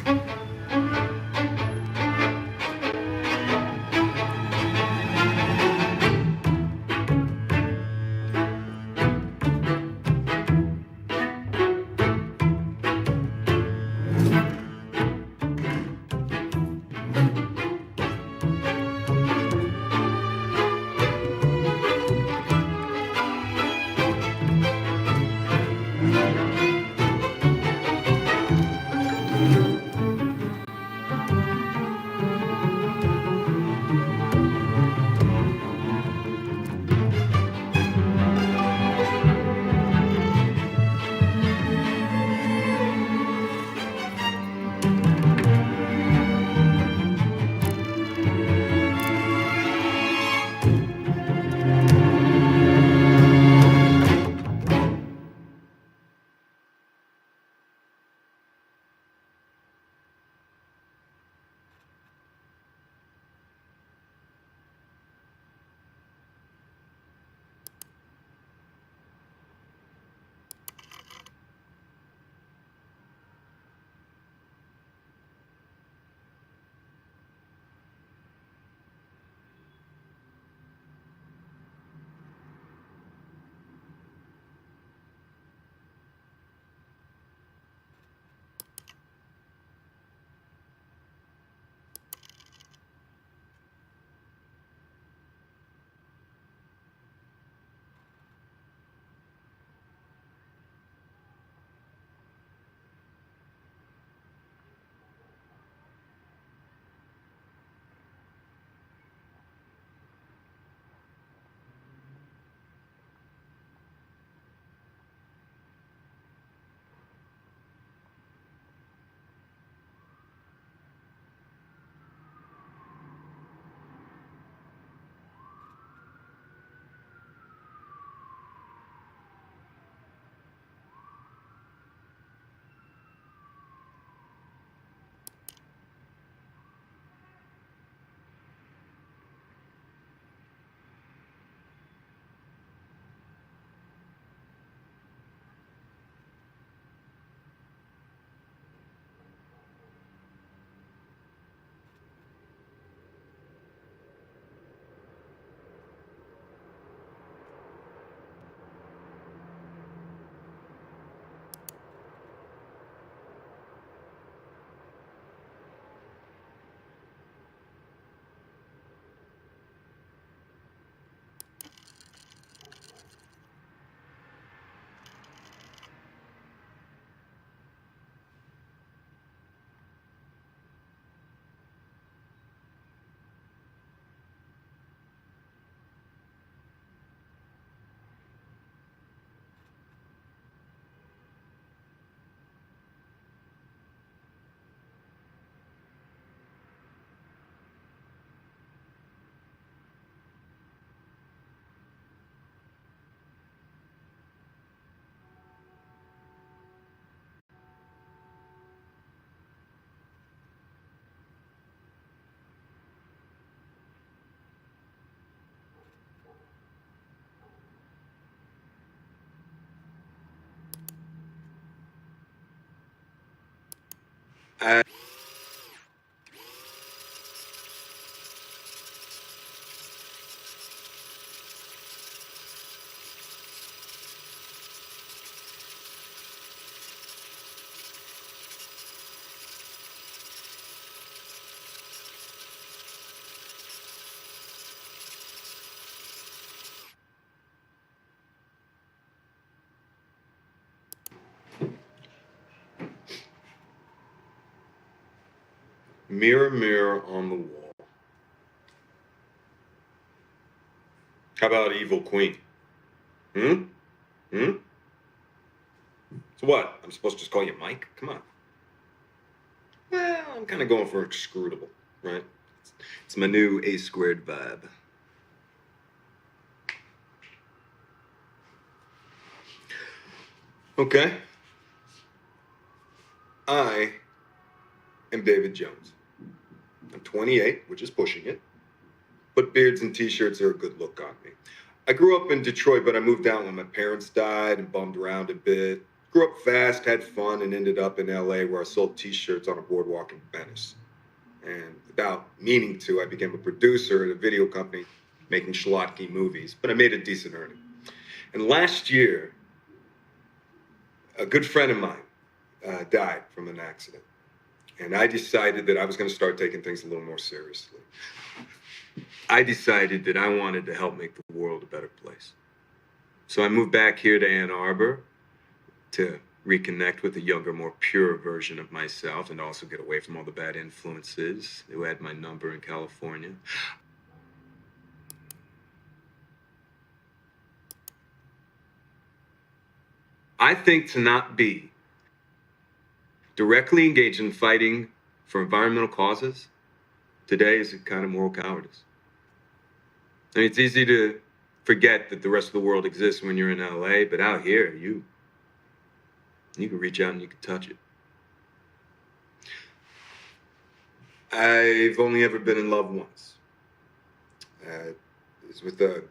Uh, Mirror, mirror on the wall. How about evil queen? Hmm? Hmm? So what? I'm supposed to just call you Mike? Come on. Well, I'm kind of going for inscrutable, right? It's my new A squared vibe. Okay. I am David Jones. I'm 28, which is pushing it, but beards and t-shirts are a good look on me. I grew up in Detroit, but I moved out when my parents died and bummed around a bit. Grew up fast, had fun, and ended up in LA where I sold t-shirts on a boardwalk in Venice. And without meaning to, I became a producer at a video company making schlocky movies, but I made a decent earning. And last year, a good friend of mine died from an accident. And I decided that I was going to start taking things a little more seriously. I decided that I wanted to help make the world a better place. So I moved back here to Ann Arbor to reconnect with a younger, more pure version of myself and also get away from all the bad influences who had my number in California. I think to not be directly engaged in fighting for environmental causes today is a kind of moral cowardice. I mean, it's easy to forget that the rest of the world exists when you're in LA, but out here, you can reach out and you can touch it. I've only ever been in love once. It was with a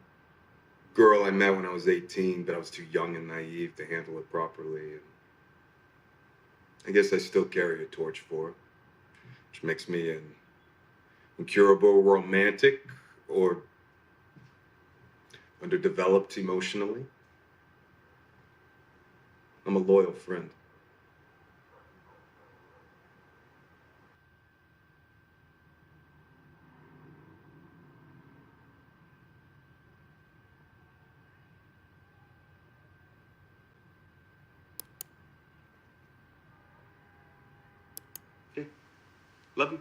girl I met when I was 18, but I was too young and naive to handle it properly. And I guess I still carry a torch for her, which makes me an incurable romantic or underdeveloped emotionally. I'm a loyal friend. Yeah. Love you.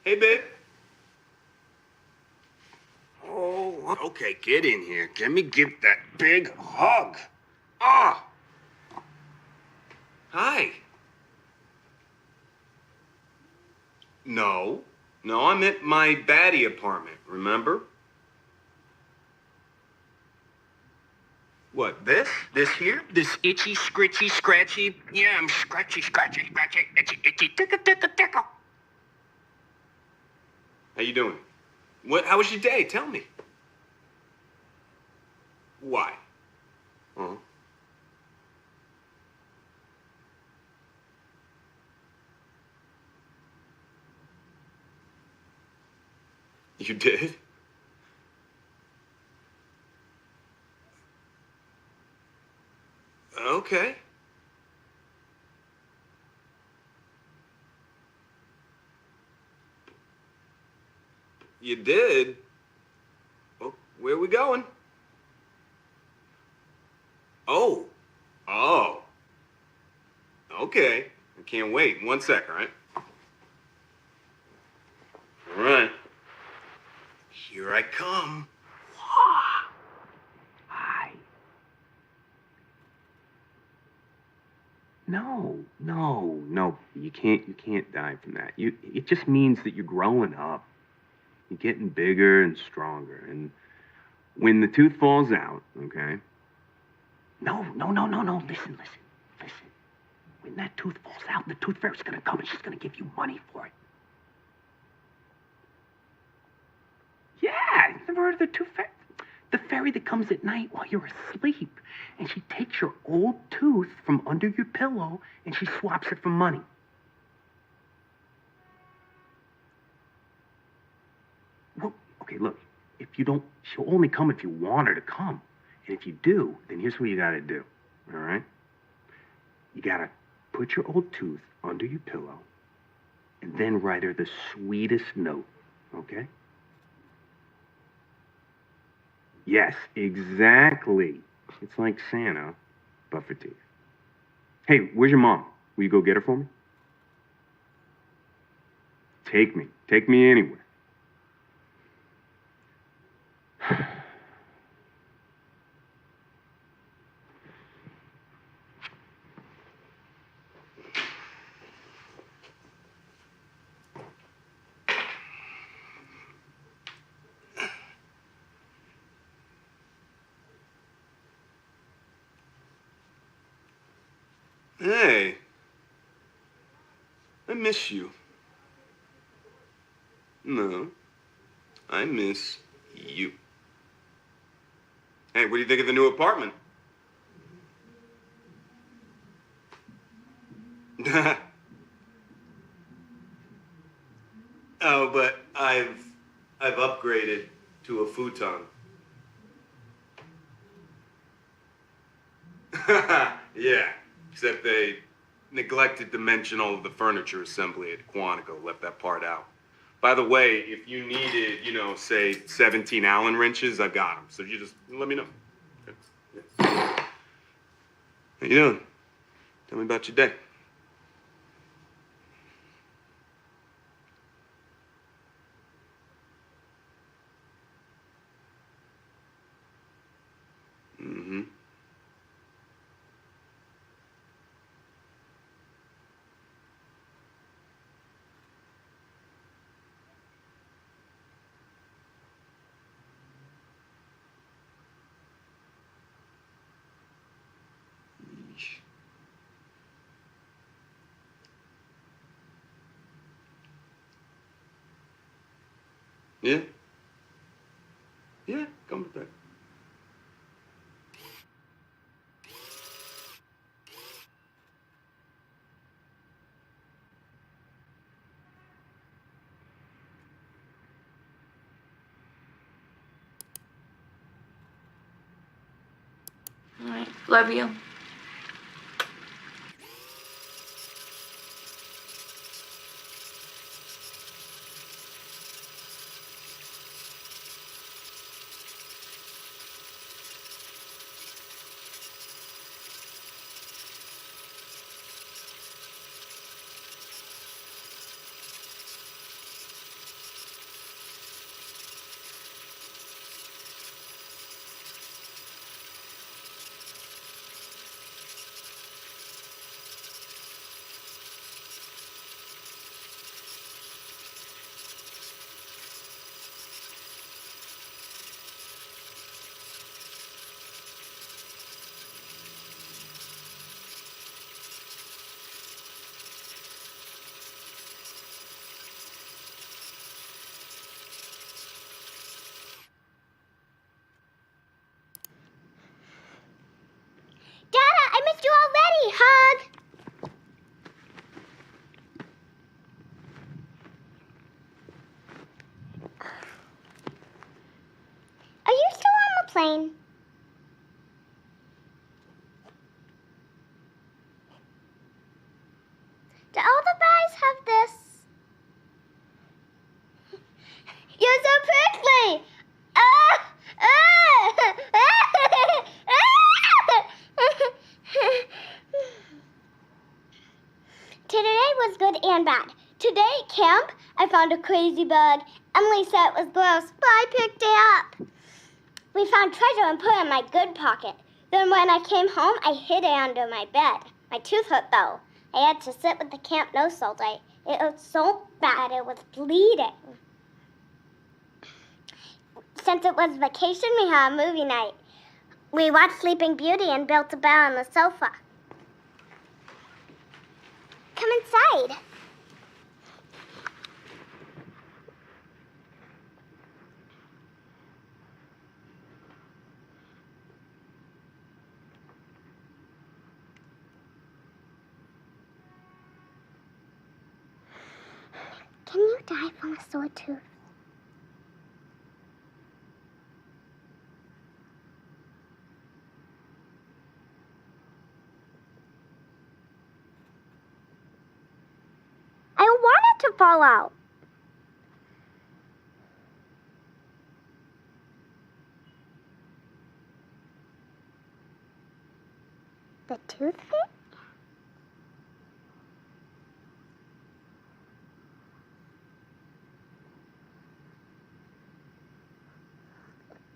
Hey, babe. Oh, okay, get in here. Let me give that big hug. Ah! Hi. No, I'm at my baddie apartment, remember? What, this? This here? This itchy, scritchy, scratchy? Yeah, I'm scratchy, itchy, tickle. How you doing? How was your day? Tell me. Why? Uh-huh. You did? Okay. You did? Well, where are we going? Oh. Oh. Okay. I can't wait. 1 sec, all right? All right. Here I come. Hi. No. You can't die from that. It just means that you're growing up. You're getting bigger and stronger. And when the tooth falls out, okay? No. Listen. When that tooth falls out, the tooth fairy's gonna come and she's gonna give you money for it. Yeah, you never heard of the tooth fairy? The fairy that comes at night while you're asleep, and she takes your old tooth from under your pillow and she swaps it for money. Well, okay, look, if you don't, she'll only come if you want her to come. And if you do, then here's what you gotta do, all right? You gotta put your old tooth under your pillow, and then write her the sweetest note, okay? Yes, exactly. It's like Santa, but for teeth. Hey, where's your mom? Will you go get her for me? Take me. Take me anywhere. Hey, I miss you. No, I miss you. Hey, what do you think of the new apartment? Oh, but I've upgraded to a futon. Yeah, except they neglected to mention all of the furniture assembly at Quantico, left that part out. By the way, if you needed, say 17 Allen wrenches, I've got them. So you just let me know. Okay. Yeah. How you doing? Tell me about your day. Mm-hmm. Yeah? Yeah, come with that. All right. Love you. Dada, I missed you already. Hug. Are you still on the plane? Do all the guys have this? You're so prickly. Ah! Ah! Today was good and bad. Today at camp, I found a crazy bug. Emily said it was gross, but I picked it up. We found treasure and put it in my good pocket. Then when I came home, I hid it under my bed. My tooth hurt though. I had to sit with the camp nurse all day. It hurt so bad it was bleeding. Since it was vacation, we had a movie night. We watched Sleeping Beauty and built a bed on the sofa. Come inside. Can you die from a sore tooth? I wanted to gonna fall out. The tooth fit?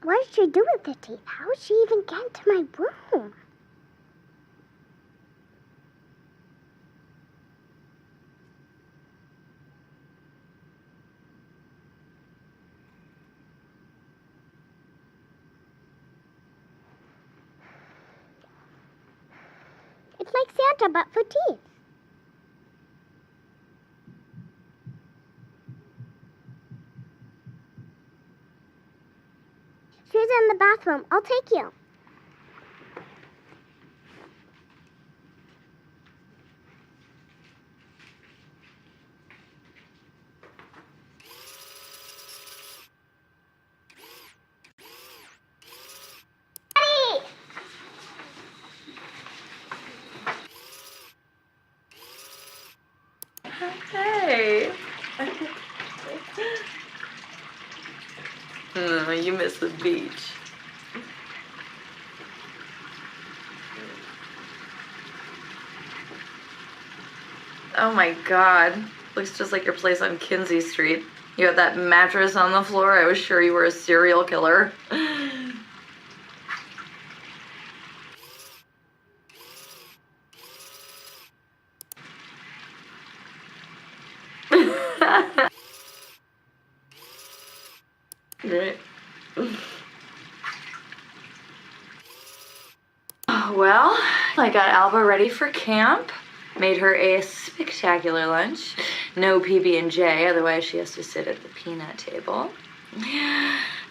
What did she do with the teeth? How did she even get into my room? It's like Santa, but for teeth. She's in the bathroom. I'll take you. Daddy! Hey. You miss the beach. Oh my god. Looks just like your place on Kinsey Street. You had that mattress on the floor. I was sure you were a serial killer. Right. Well, I got Alba ready for camp. Made her a spectacular lunch. No PB&J, otherwise she has to sit at the peanut table.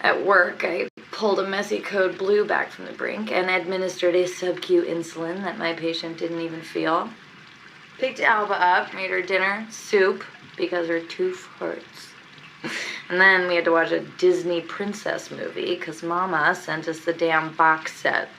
At work, I pulled a messy code blue back from the brink and administered a sub-Q insulin that my patient didn't even feel. Picked Alba up, made her dinner, soup, because her tooth hurts. And then we had to watch a Disney princess movie because Mama sent us the damn box set.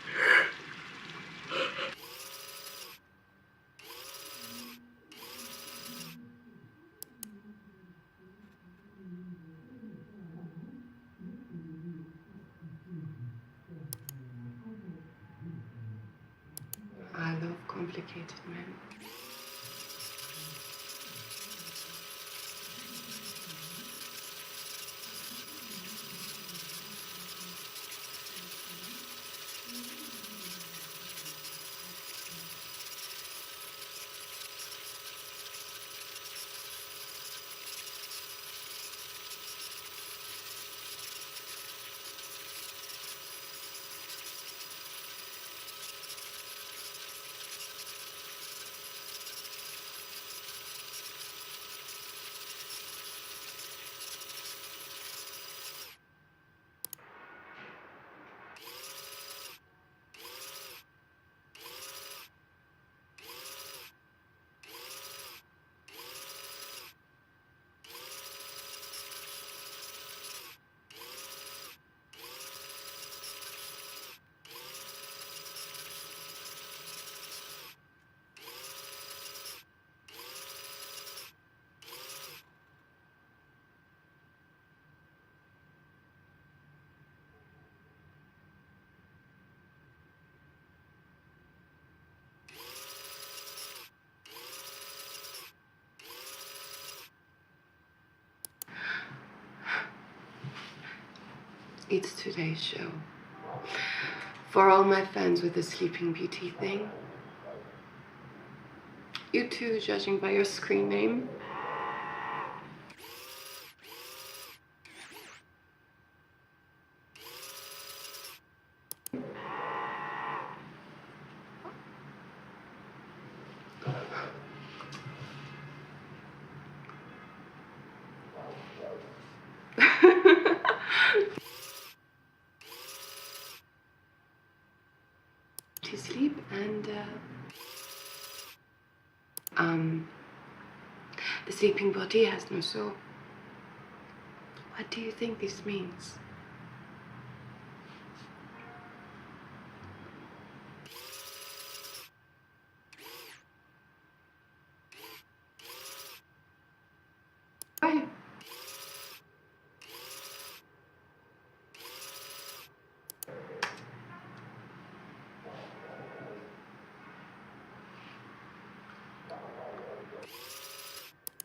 I love complicated men. It's today's show. For all my fans with the Sleeping Beauty thing. You too, judging by your screen name. To sleep and the sleeping body has no soul. What do you think this means?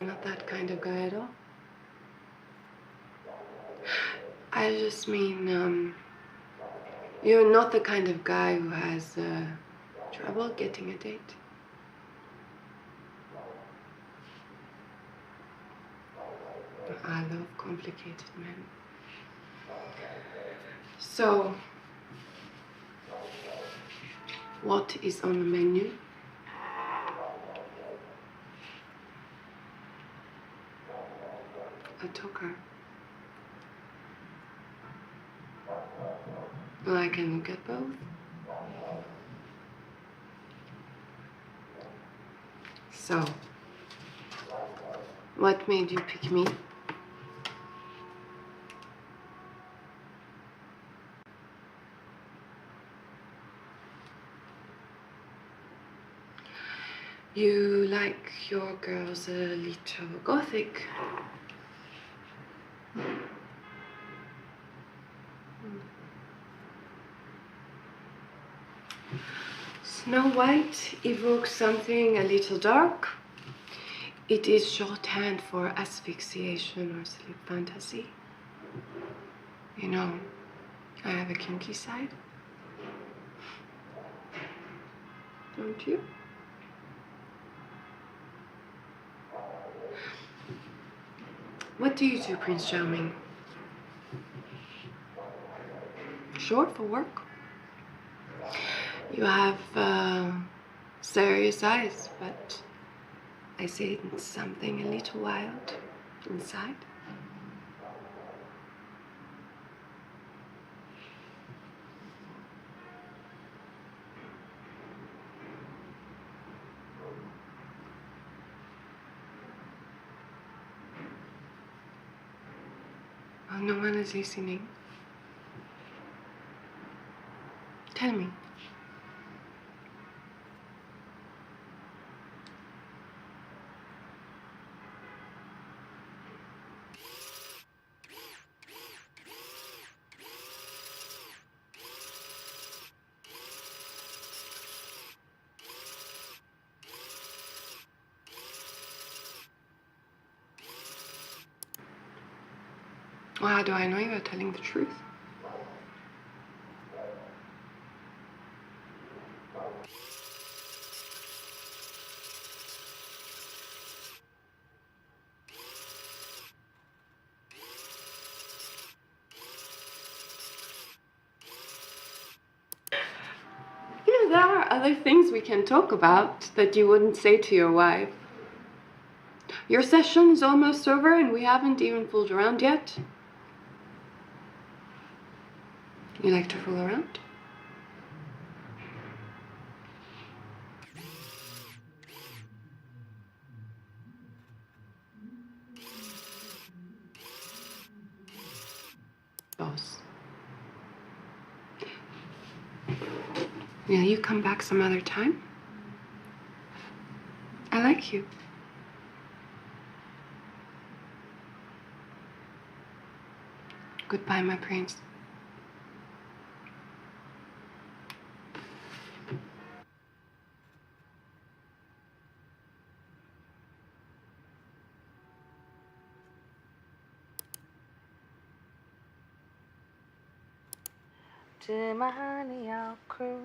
Not that kind of guy at all. I just mean, you're not the kind of guy who has trouble getting a date. I love complicated men. So, what is on the menu? A talker. Well, I can look at both. So, what made you pick me? You like your girls a little gothic. Snow White evokes something a little dark. It is shorthand for asphyxiation or sleep fantasy. You know, I have a kinky side. Don't you? What do you do, Prince Charming? Short for work? You have serious eyes, but I see something a little wild inside. Oh, no one is listening. Tell me. Well, how do I know you're telling the truth? You know, there are other things we can talk about that you wouldn't say to your wife. Your session is almost over and we haven't even fooled around yet. You like to fool around? Boss. Will you come back some other time? I like you. Goodbye, my prince. To my honey, I'll cruise.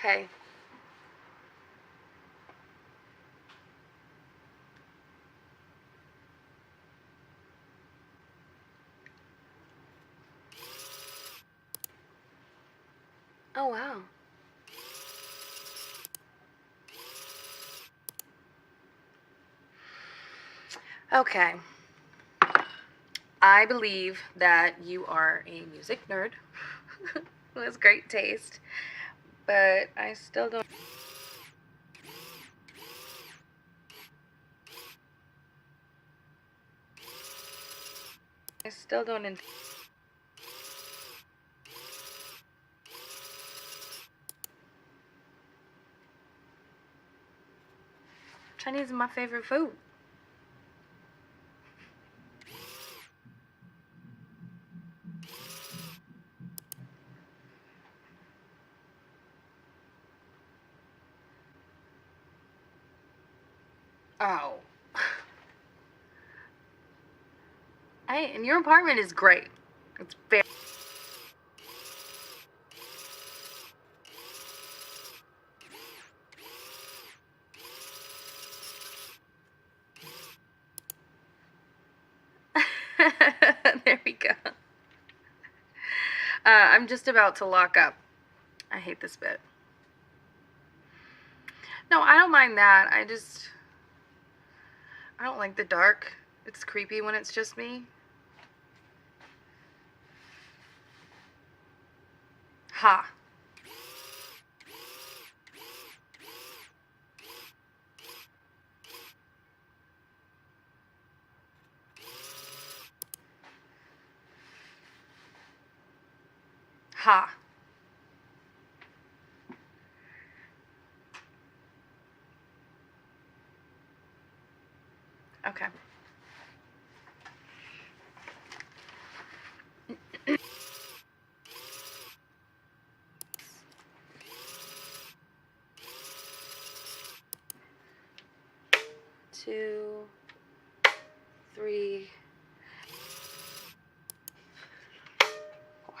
Hey. Oh, wow. Okay. I believe that you are a music nerd who has great taste, but I still don't. I still don't. Chinese is my favorite food. Oh. And your apartment is great. It's very. There we go. I'm just about to lock up. I hate this bit. No, I don't mind that. I don't like the dark. It's creepy when it's just me. Ha. Ha. Okay. Two, three, four.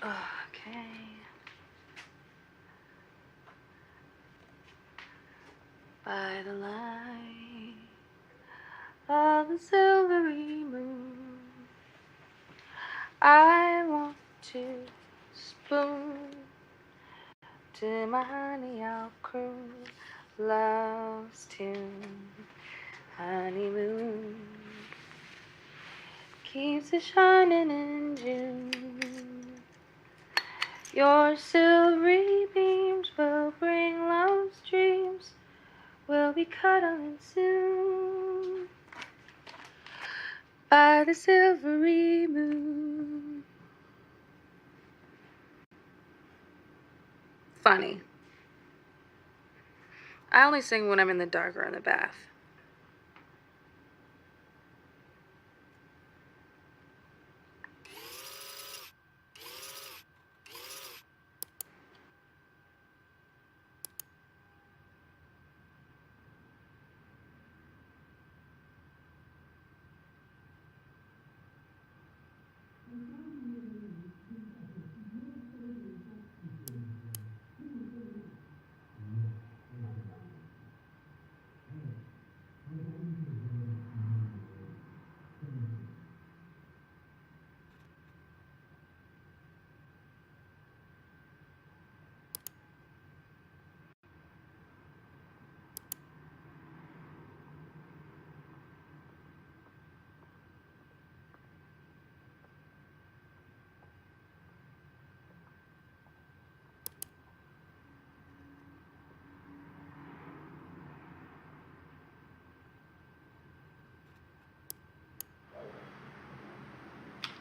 Okay. By the light of the silvery moon, I want to spoon to my honey, I'll croon love's tune. Honeymoon keeps it shining in June. Your silvery beams will bring love's dreams. We'll be cuddling soon by the silvery moon. Funny. I only sing when I'm in the dark or in the bath.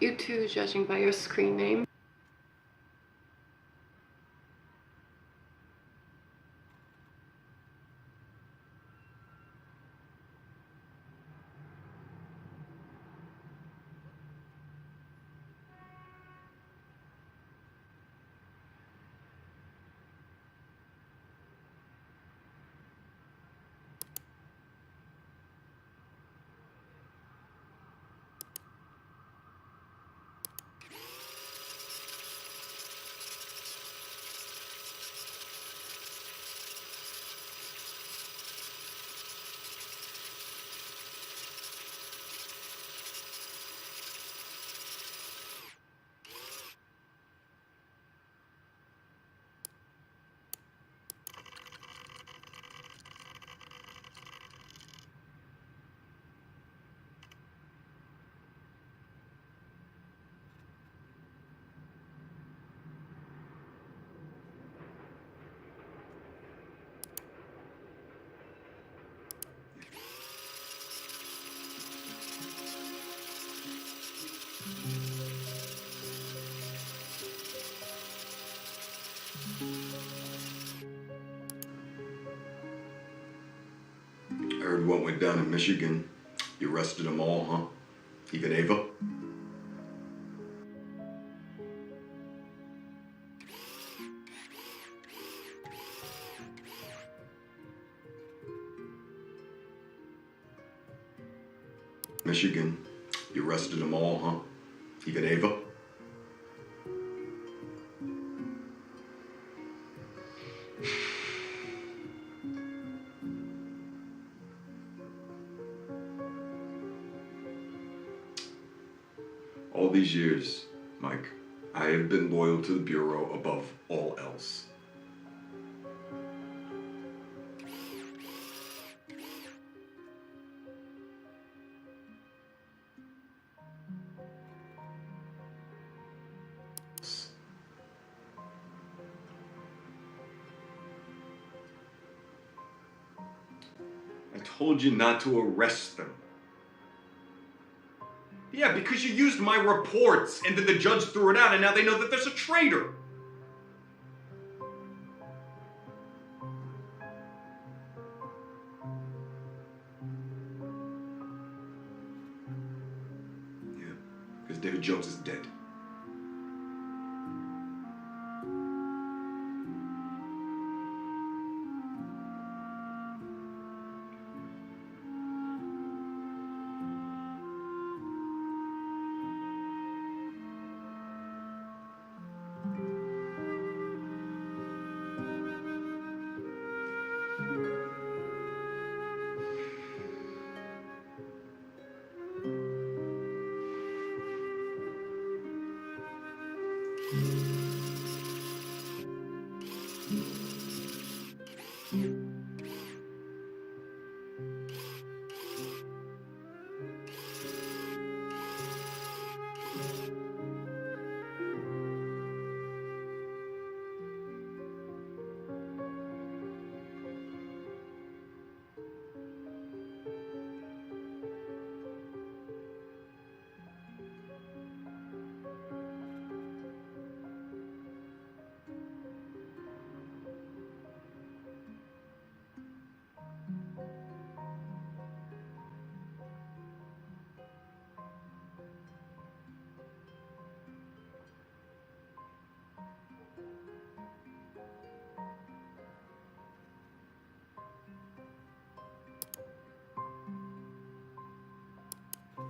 You too, judging by your screen name. heard what went down in Michigan. You arrested them all, huh? Even Ava? Michigan. You arrested them all, huh? Even Ava? All these years, Mike, I have been loyal to the Bureau above all else. I told you not to arrest them. Yeah, because you used my reports, and then the judge threw it out, and now they know that there's a traitor. Yeah, because David Jones is dead.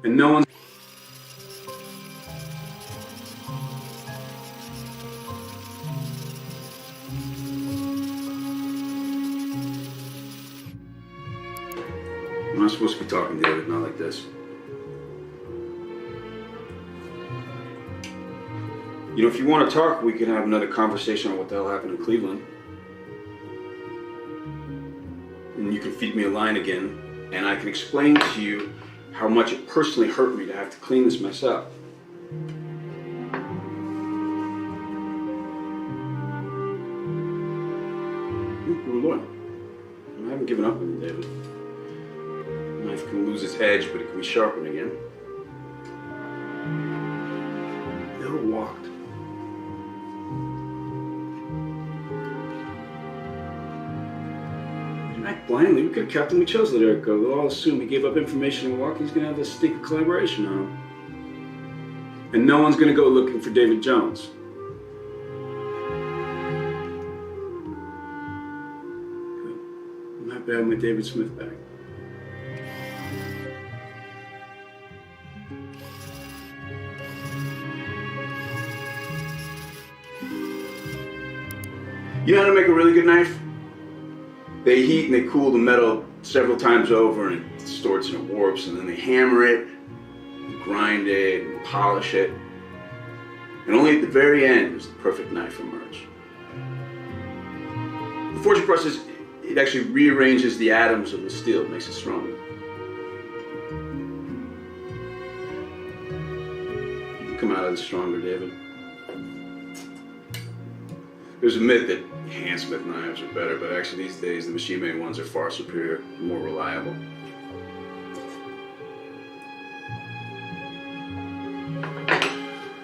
And no one's... I'm not supposed to be talking, David, not like this. You know, if you want to talk, we can have another conversation on what the hell happened in Cleveland. And you can feed me a line again, and I can explain to you how much it personally hurt me to have to clean this mess up. You're loyal. I haven't given up on you, David. The knife can lose its edge, but it can be sharpened again. The other walked. We didn't act blindly. We could have kept him. We chose to let Eric go. They'll all assume he gave up information and walked. He's going to have this stinking collaboration on him. And no one's going to go looking for David Jones. I'm happy I have my David Smith back. You know how to make a really good knife? They heat and they cool the metal several times over and it distorts and it warps, and then they hammer it, and grind it, and polish it. And only at the very end does the perfect knife emerge. The forging process, it actually rearranges the atoms of the steel, makes it stronger. You come out of this stronger, David. There's a myth that handsmith knives are better, but actually these days the machine-made ones are far superior and more reliable.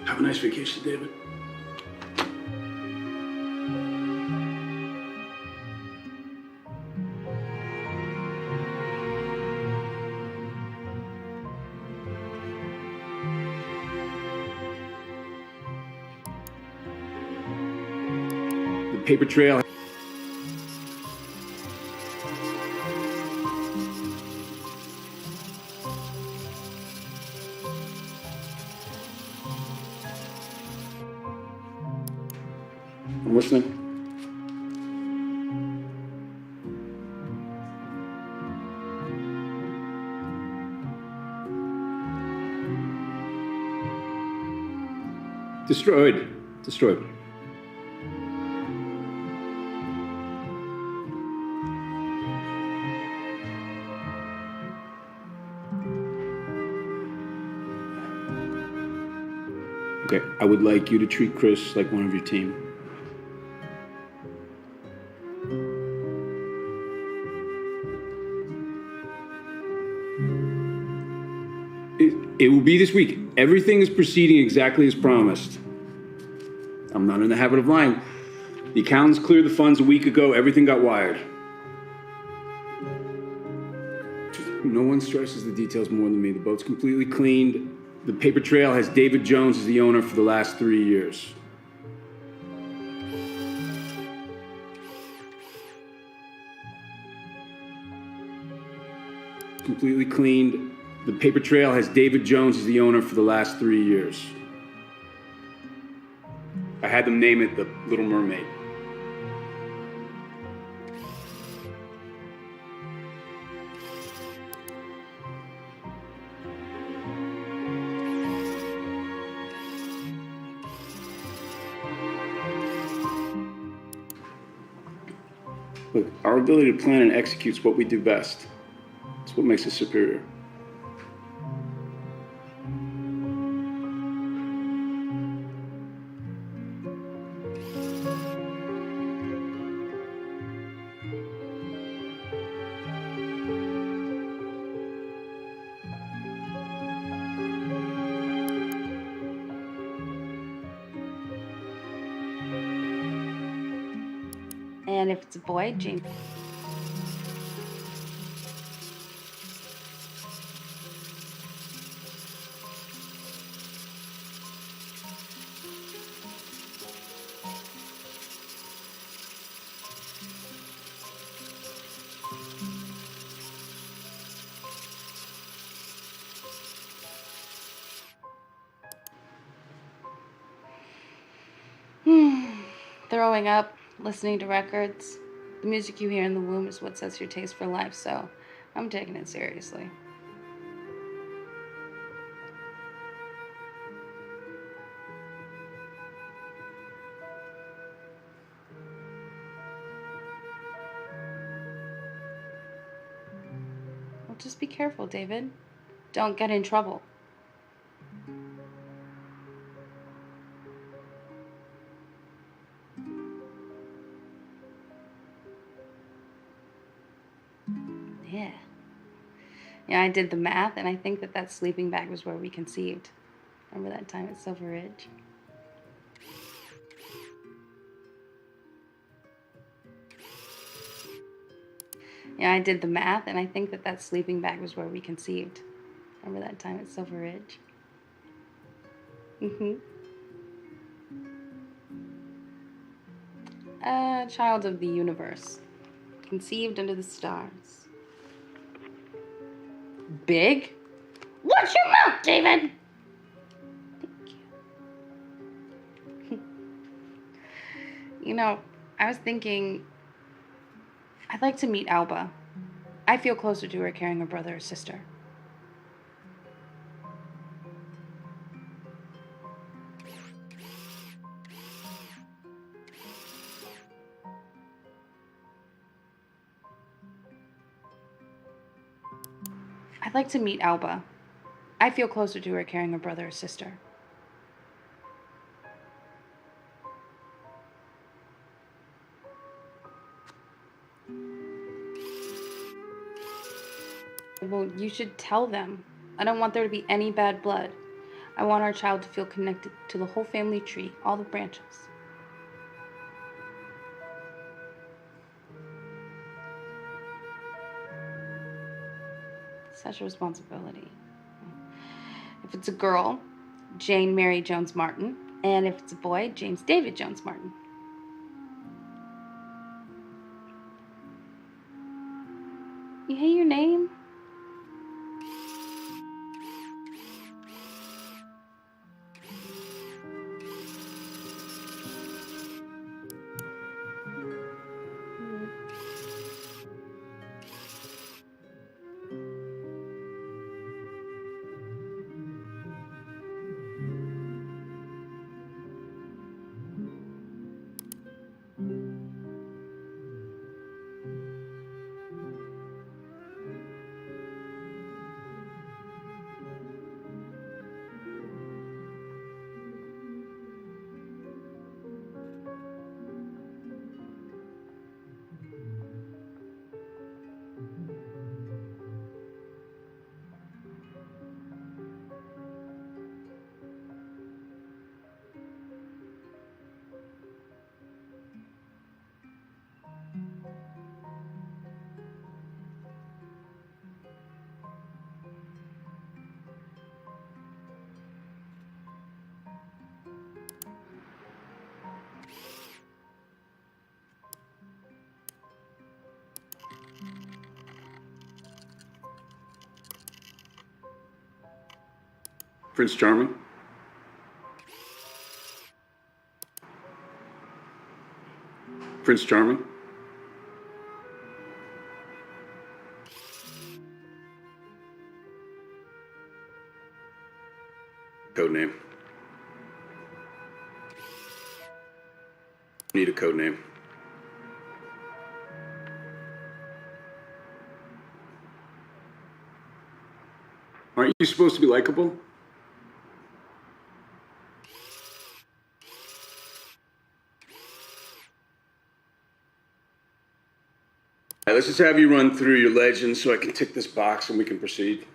Have a nice vacation, David. paper trail. I'm listening. Destroyed. Destroyed. Okay, I would like you to treat Chris like one of your team. It will be this week. Everything is proceeding exactly as promised. I'm not in the habit of lying. The accountants cleared the funds a week ago. Everything got wired. No one stresses the details more than me. The boat's completely cleaned. The paper trail has David Jones as the owner for the last 3 years. Completely cleaned. The paper trail has David Jones as the owner for the last 3 years. I had them name it the Little Mermaid. Look, our ability to plan and execute is what we do best. It's what makes us superior. And if it's a boy, James. Throwing up, listening to records. The music you hear in the womb is what sets your taste for life, so I'm taking it seriously. Well, just be careful, David. Don't get in trouble. Yeah, I did the math, and I think that sleeping bag was where we conceived. Remember that time at Silver Ridge? Yeah, I did the math, and I think that sleeping bag was where we conceived. Remember that time at Silver Ridge? A child of the universe, conceived under the stars. Big? Watch your mouth, David! Thank you. You know, I was thinking, I'd like to meet Alba. I feel closer to her carrying her brother or sister. I'd like to meet Alba. I feel closer to her carrying her brother or sister. Well, you should tell them. I don't want there to be any bad blood. I want our child to feel connected to the whole family tree, all the branches. Such a responsibility. If it's a girl, Jane Mary Jones Martin. And if it's a boy, James David Jones Martin. Prince Charming? Prince Charming? Code name. Need a code name. Aren't you supposed to be likable? All right, let's just have you run through your legends so I can tick this box and we can proceed.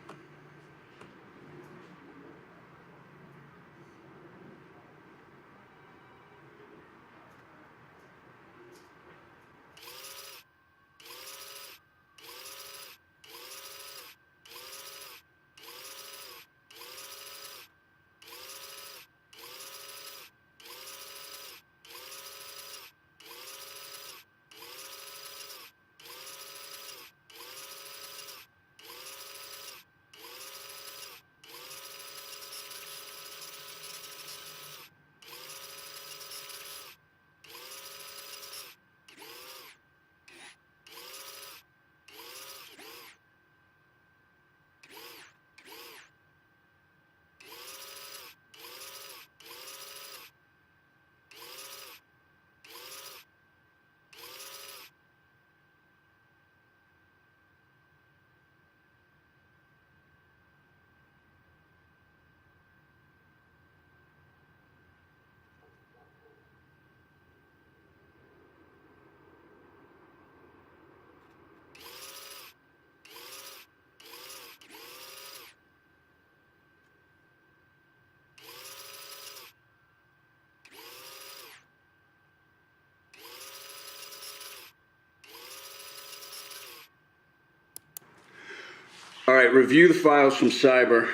All right, review the files from Cyber.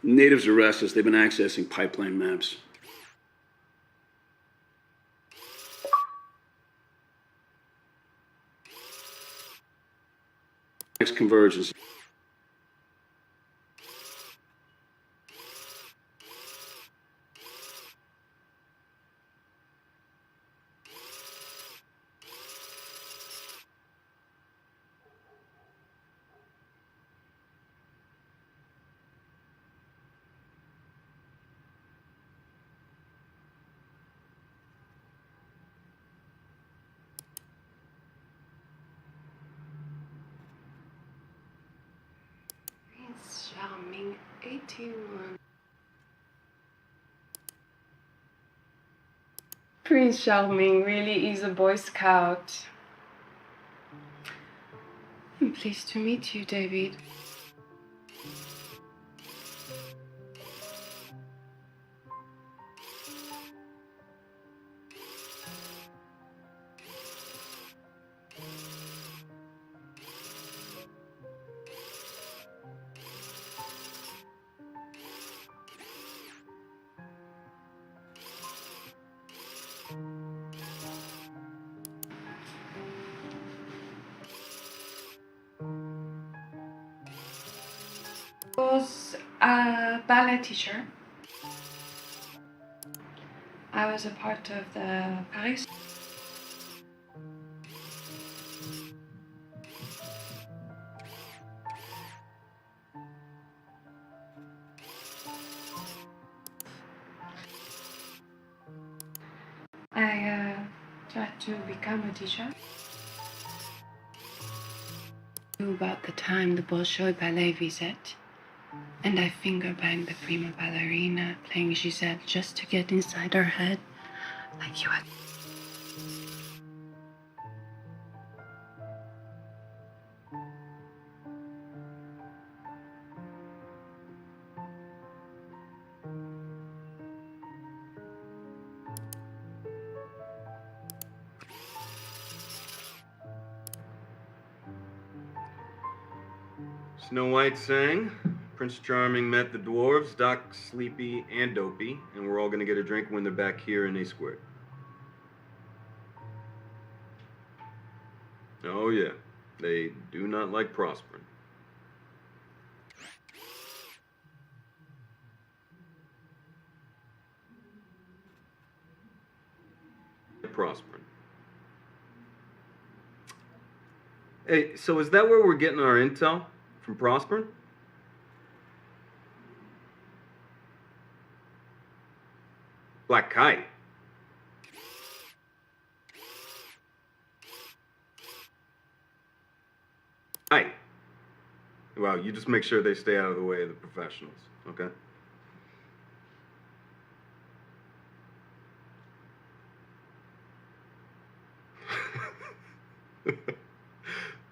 Natives arrest us. They've been accessing pipeline maps. Next convergence. Prince Charming, 81. Prince Charming really is a Boy Scout. I'm pleased to meet you, David. I was a ballet teacher. I was a part of the Paris. I tried to become a teacher. I knew about the time the Bolshoi Ballet visit. And I finger banged the prima ballerina playing Giselle just to get inside her head, like you had. Snow White sang. Prince Charming met the dwarves, Doc, Sleepy, and Dopey, and we're all gonna get a drink when they're back here in A Squared. Oh yeah, they do not like prospering. Hey, so is that where we're getting our intel? From Prosperin? Black Kite? Hi. Well, you just make sure they stay out of the way of the professionals, okay?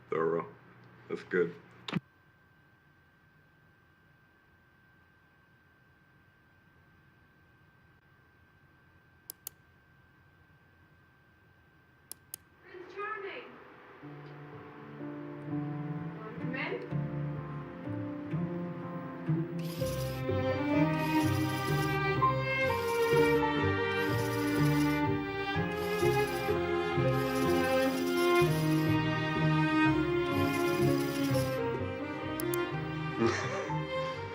Thorough. That's good. Prince Charming. Come in.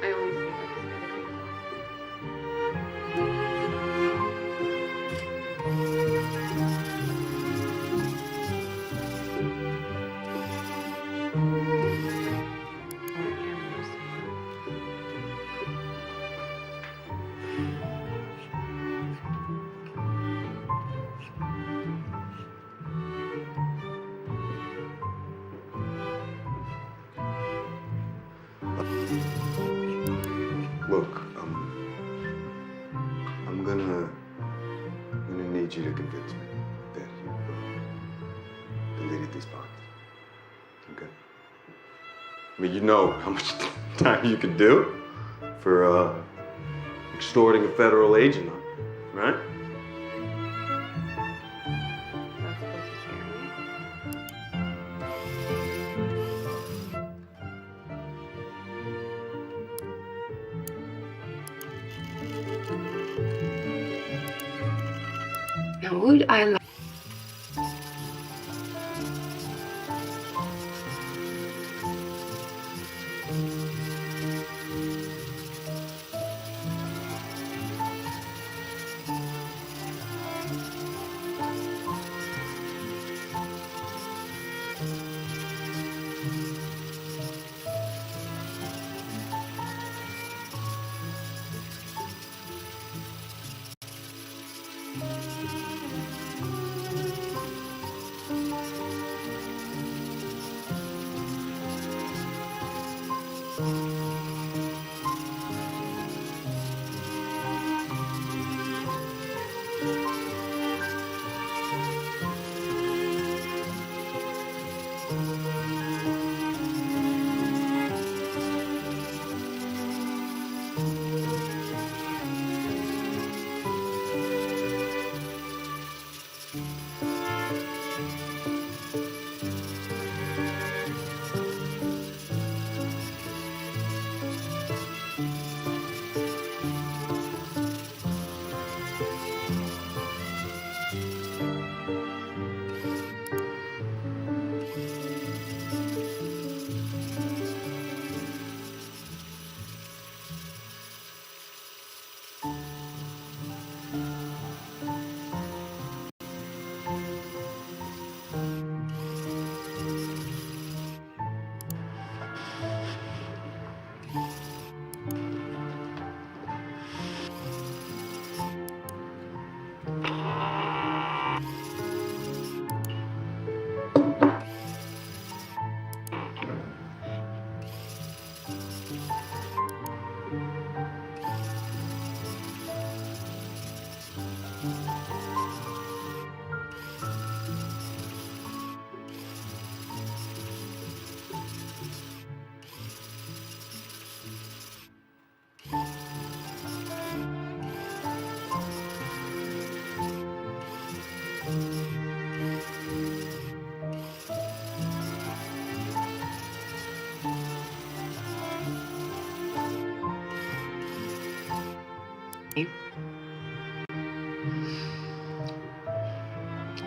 I only see her because of the green. Look, I'm gonna need you to convince me that you deleted these bonds. Okay? I mean, you know how much time you could do for extorting a federal agent, right? Not supposed to scare me. Now, would I like?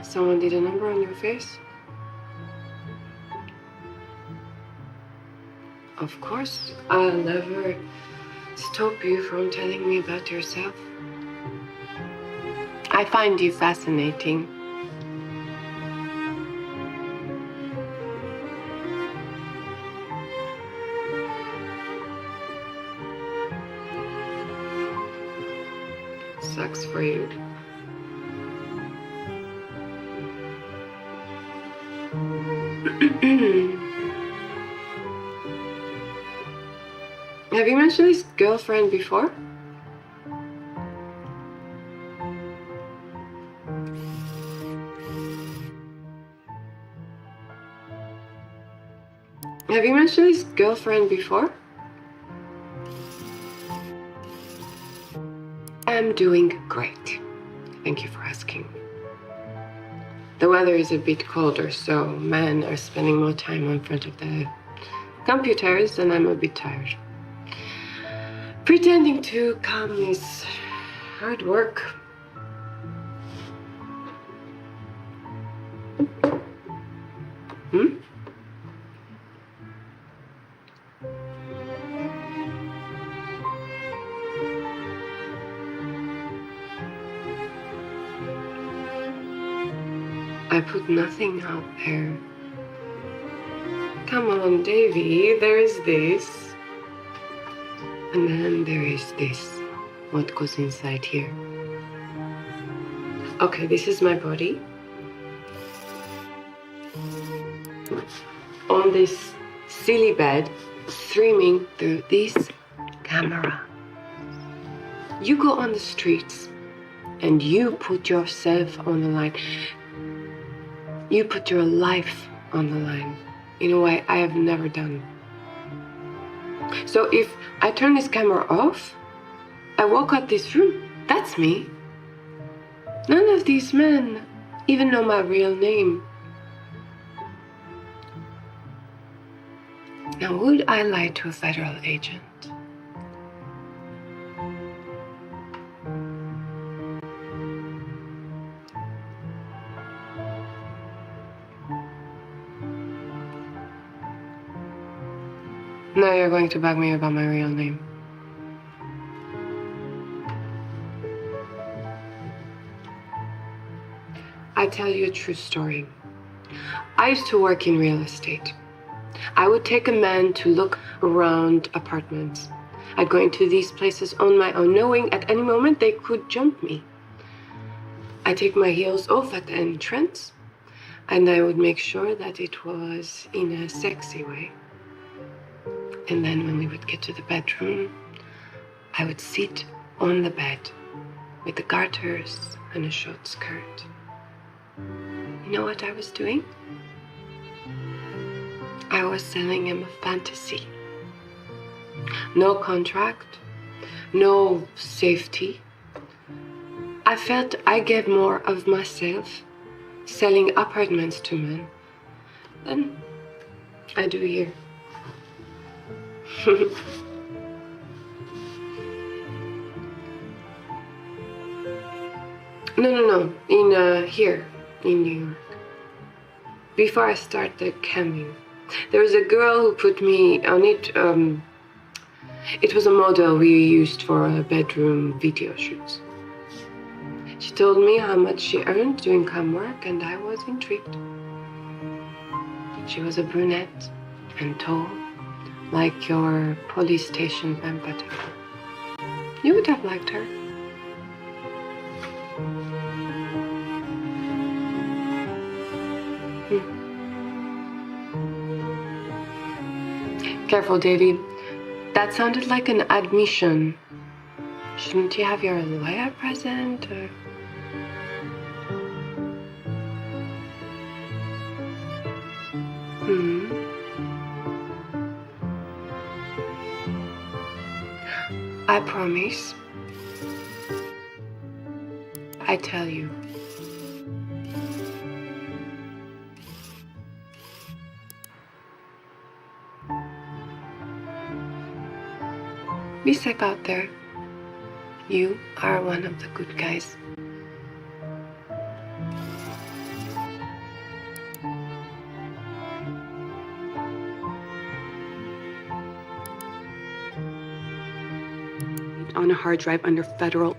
Someone did a number on your face? Of course, I'll never stop you from telling me about yourself. I find you fascinating. sucks for you. Have you mentioned his girlfriend before? Have you mentioned his girlfriend before? I'm doing great. Thank you for asking. The weather is a bit colder, so men are spending more time in front of the computers, and I'm a bit tired. Pretending to calm is hard work. Hmm? I put nothing out there. Come on, Davy, there's this. And then there is this. What goes inside here? Okay, this is my body. On this silly bed, streaming through this camera. You go on the streets and you put yourself on the line. You put your life on the line in a way I have never done. So if I turn this camera off, I walk out this room, that's me. None of these men even know my real name. Now, would I lie to a federal agent? Now you're going to bug me about my real name. I tell you a true story. I used to work in real estate. I would take a man to look around apartments. I'd go into these places on my own, knowing at any moment they could jump me. I'd take my heels off at the entrance, and I would make sure that it was in a sexy way. And then when we would get to the bedroom, I would sit on the bed with the garters and a short skirt. You know what I was doing? I was selling him a fantasy. No contract, no safety. I felt I gave more of myself selling apartments to men than I do here. No. Here, in New York. Before I started camping, there was a girl who put me on it. It was a model we used for bedroom video shoots. She told me how much she earned doing cam work, and I was intrigued. She was a brunette and tall, like your police station pen patrol. You would have liked her. Careful, Davy. That sounded like an admission. Shouldn't you have your lawyer present? Or... I promise. I tell you. Be safe out there. You are one of the good guys. On a hard drive under federal.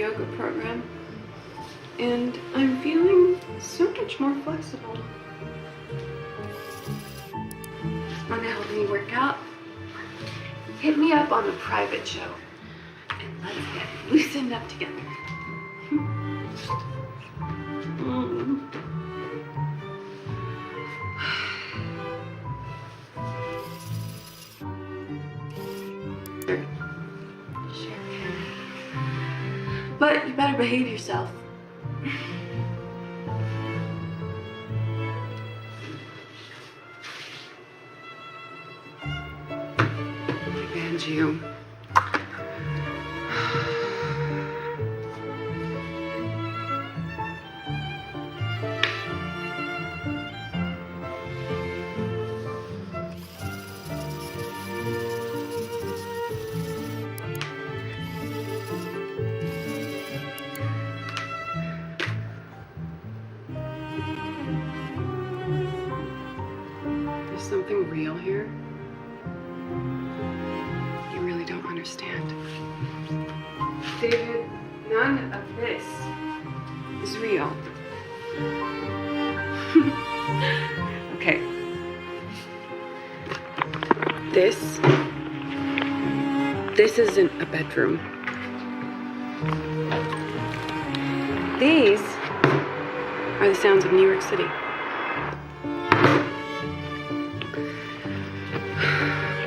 yoga program, and I'm feeling so much more flexible. Want to help me work out? Hit me up on the private show, and let's get loosened up together. Sure. But you better behave yourself. And you. There's something real here. You really don't understand. David, none of this is real. Okay. This isn't a bedroom. These are the sounds of New York City.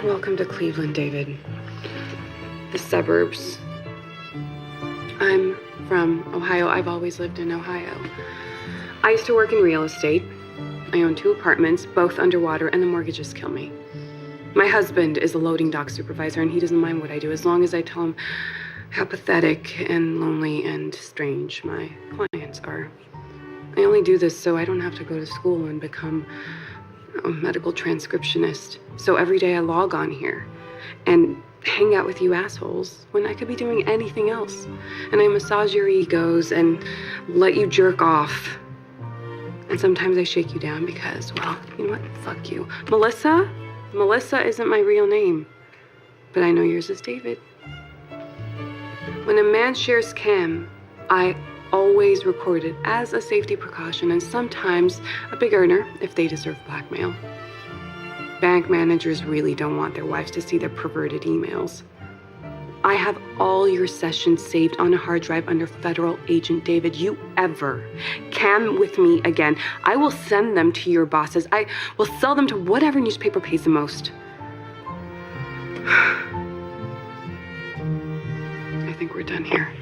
Welcome to Cleveland, David. The suburbs. I'm from Ohio. I've always lived in Ohio. I used to work in real estate. I own 2 apartments, both underwater, and the mortgages kill me. My husband is a loading dock supervisor, and he doesn't mind what I do as long as I tell him how pathetic and lonely and strange my clients are. I only do this so I don't have to go to school and become a medical transcriptionist. So every day I log on here and hang out with you assholes when I could be doing anything else. And I massage your egos and let you jerk off. And sometimes I shake you down because, well, you know what? Fuck you. Melissa isn't my real name, but I know yours is David. When a man shares cam, I always record it as a safety precaution, and sometimes a big earner if they deserve blackmail. Bank managers really don't want their wives to see their perverted emails. I have all your sessions saved on a hard drive under federal agent David. You ever cam with me again, I will send them to your bosses. I will sell them to whatever newspaper pays the most. I think we're done here.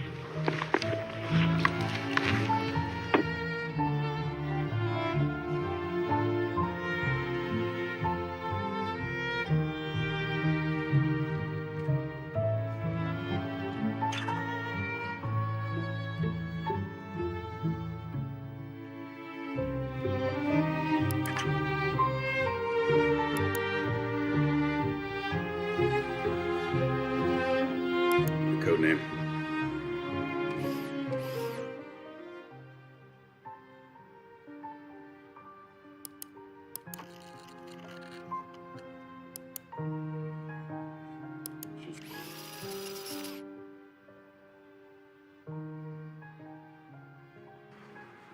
Code name.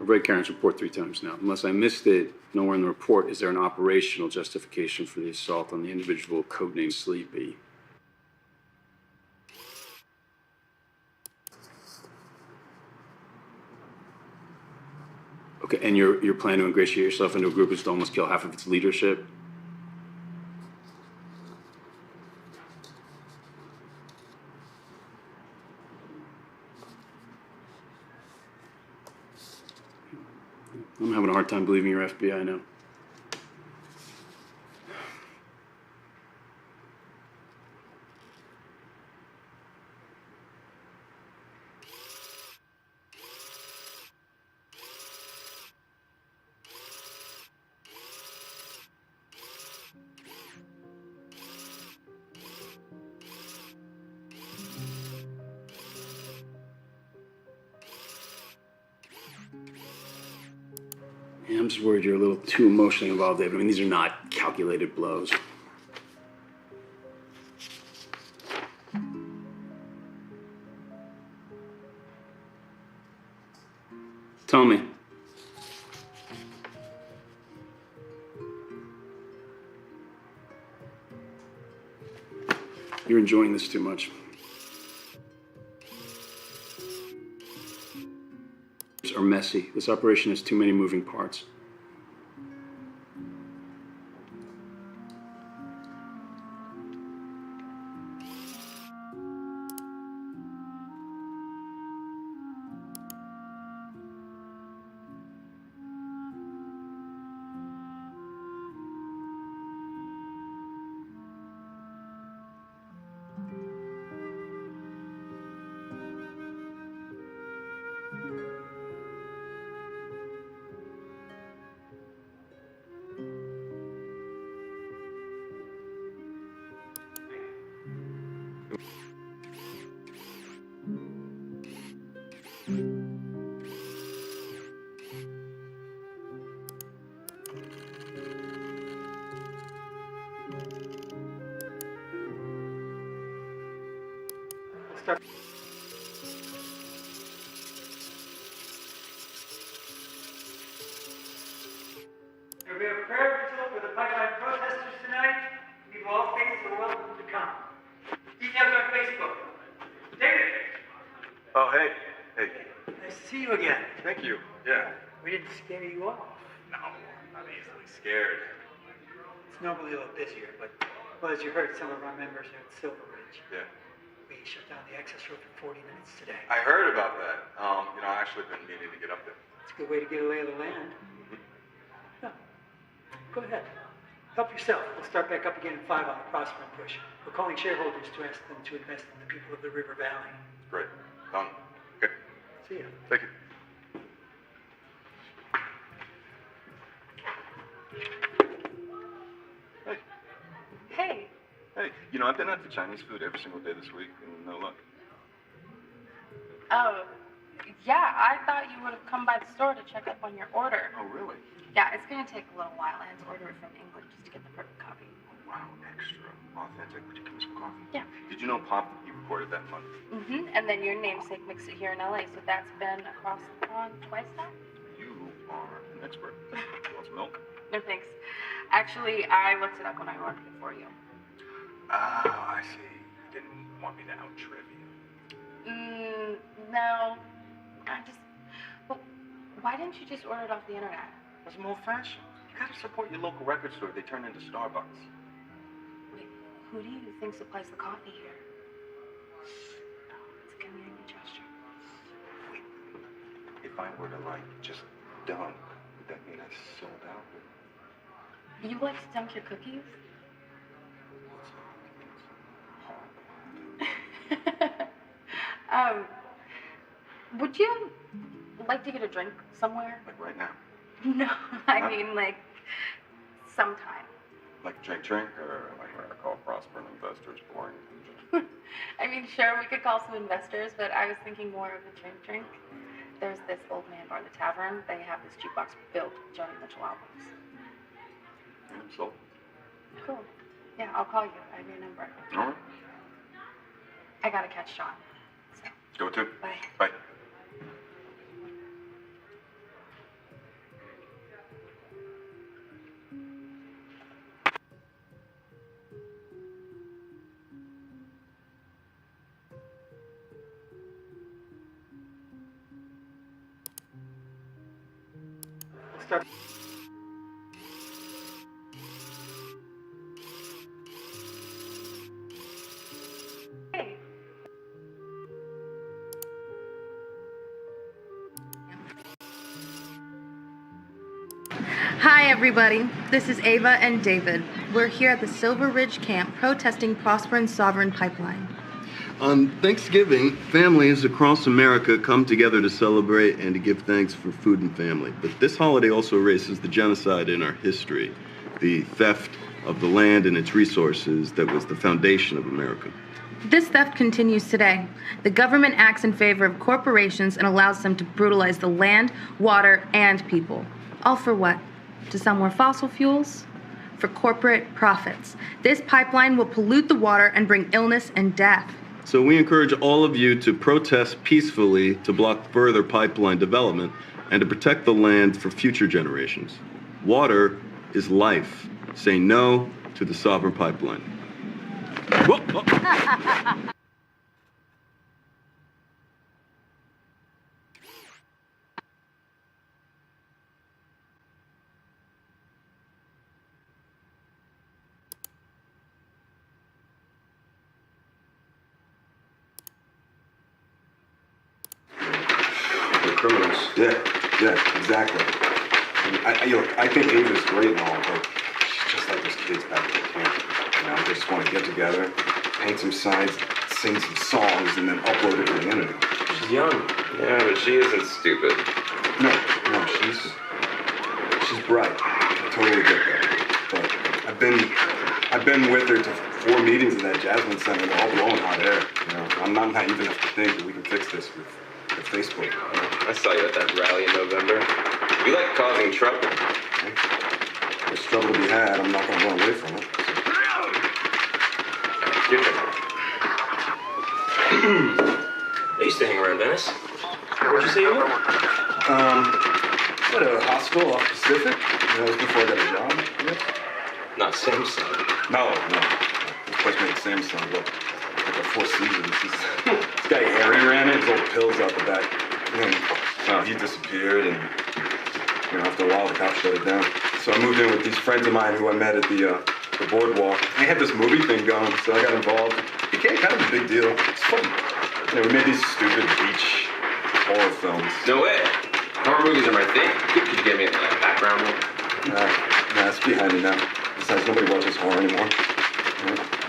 I've read Karen's report 3 times now. Unless I missed it, nowhere in the report is there an operational justification for the assault on the individual codenamed Sleepy. Okay, and you're planning to ingratiate yourself into a group that's to almost kill half of its leadership? I'm having a hard time believing you're FBI now. Yeah, I'm just worried you're a little too emotionally involved, David. I mean, these are not calculated blows. tell me. You're enjoying this too much. Are messy. This operation has too many moving parts. There will be a prayer ritual for the pipeline protesters tonight. People of all faiths are welcome to come. Details on Facebook. David! Oh, hey. Hey. Nice to see you again. Thank you. Yeah. We didn't scare you off. No, not easily scared. It's normally a little busier, but well, as you heard, some of our members are at Silver Ridge. Yeah. We shut down the access road for 40 minutes today. I heard about that. I actually been meaning to get up there. It's a good way to get a lay of the land. Yeah. Go ahead. Help yourself. We'll start back up again at 5 on the Prosper and Push. We're calling shareholders to ask them to invest in the people of the River Valley. Great. Done. Okay. See you. Thank you. Hey. Hey. Hey. I've been out for Chinese food every single day this week, and no luck. Oh, yeah, I thought you would have come by the store to check up on your order. Oh, really? Yeah, it's gonna take a little while. I had to order it from England just to get the perfect copy. Wow, extra authentic. Would you give me some coffee? Yeah. Did you know Pop, you recorded that month? Mm-hmm. And then your namesake mixed it here in LA, so that's been across the pond twice now? You are an expert. You want some milk? No thanks. Actually, I looked it up when I ordered it for you. Oh, I see. You didn't want me to out trivia. No. Well, why didn't you just order it off the internet? That's more fashion. You gotta support your local record store. They turn into Starbucks. Wait, who do you think supplies the coffee here? It's a community gesture. Wait. If I were to, just dunk, would that mean I sold out? You like to dunk your cookies? Would you like to get a drink somewhere? Like right now? No, I mean sometime. Like drink, or like what I call prospering investors boring? I mean, sure, we could call some investors, but I was thinking more of a drink. There's this old man bar, the Tavern. They have this jukebox built with Joni Mitchell albums. So? Cool. Yeah, I'll call you. I have your number. All right. I gotta catch Sean. So, Go to. bye. Bye. Start. Hey. Hi, everybody. This is Ava and David. We're here at the Silver Ridge Camp protesting Prosper and Sovereign Pipeline. On Thanksgiving, families across America come together to celebrate and to give thanks for food and family. But this holiday also erases the genocide in our history, the theft of the land and its resources that was the foundation of America. This theft continues today. The government acts in favor of corporations and allows them to brutalize the land, water, and people. All for what? To sell more fossil fuels? For corporate profits. This pipeline will pollute the water and bring illness and death. So we encourage all of you to protest peacefully to block further pipeline development and to protect the land for future generations. Water is life. Say no to the sovereign pipeline. Whoa, whoa. They're criminals. Yeah, exactly. I think Ava's great and all, but she's just like those kids back at the camp. You know, they just want to get together, paint some signs, sing some songs, and then upload it to the internet. She's young. Yeah, but she isn't stupid. No, she's bright. I totally get that. But I've been with her to 4 meetings in that Jasmine Center, and they're all blowing hot air. You know, I'm not naive enough to think that we can fix this with Facebook. I saw you at that rally in November. You like causing trouble. There's trouble to be had. I'm not going to run away from it. I used to hang around Venice. Where'd you say you were? At a hospital off Pacific. That was before I got a job. Yeah. Not Samsung. No. This place made Samsung look like a Four Seasons. This guy Harry ran it. His old pills out the back. And then he disappeared, and after a while the cops shut it down. So I moved in with these friends of mine who I met at the boardwalk. They had this movie thing going, so I got involved. It became kind of a big deal. It's fun. We made these stupid beach horror films. No way. Horror movies are my thing. Could you get me a background one? Nah, it's behind me now. Besides, nobody watches horror anymore.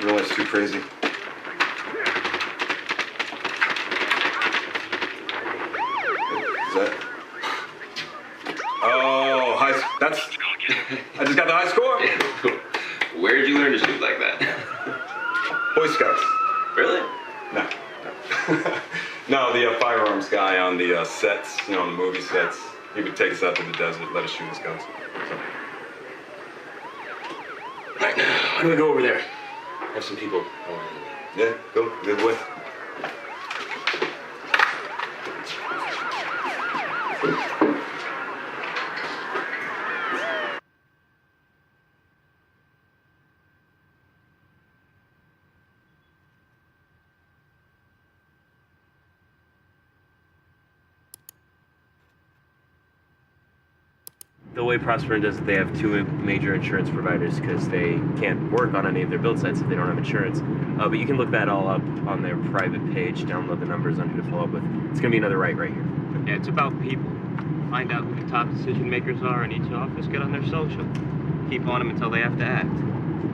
Real life's too crazy. Is that? Oh, that's. I just got the high score. Where'd you learn to shoot like that? Boy Scouts. Really? No. No, the firearms guy on the sets, on the movie sets, he would take us out to the desert, let us shoot his guns. So. Right now, why don't we go over there? Have some people. Yeah, go. Good way. The way Prosperin does it, they have 2 major insurance providers because they can't work on any of their build sites if they don't have insurance. But you can look that all up on their private page, download the numbers on who to follow up with. It's going to be another right here. Yeah, it's about people. Find out who the top decision makers are in each office, get on their social. Keep on them until they have to act.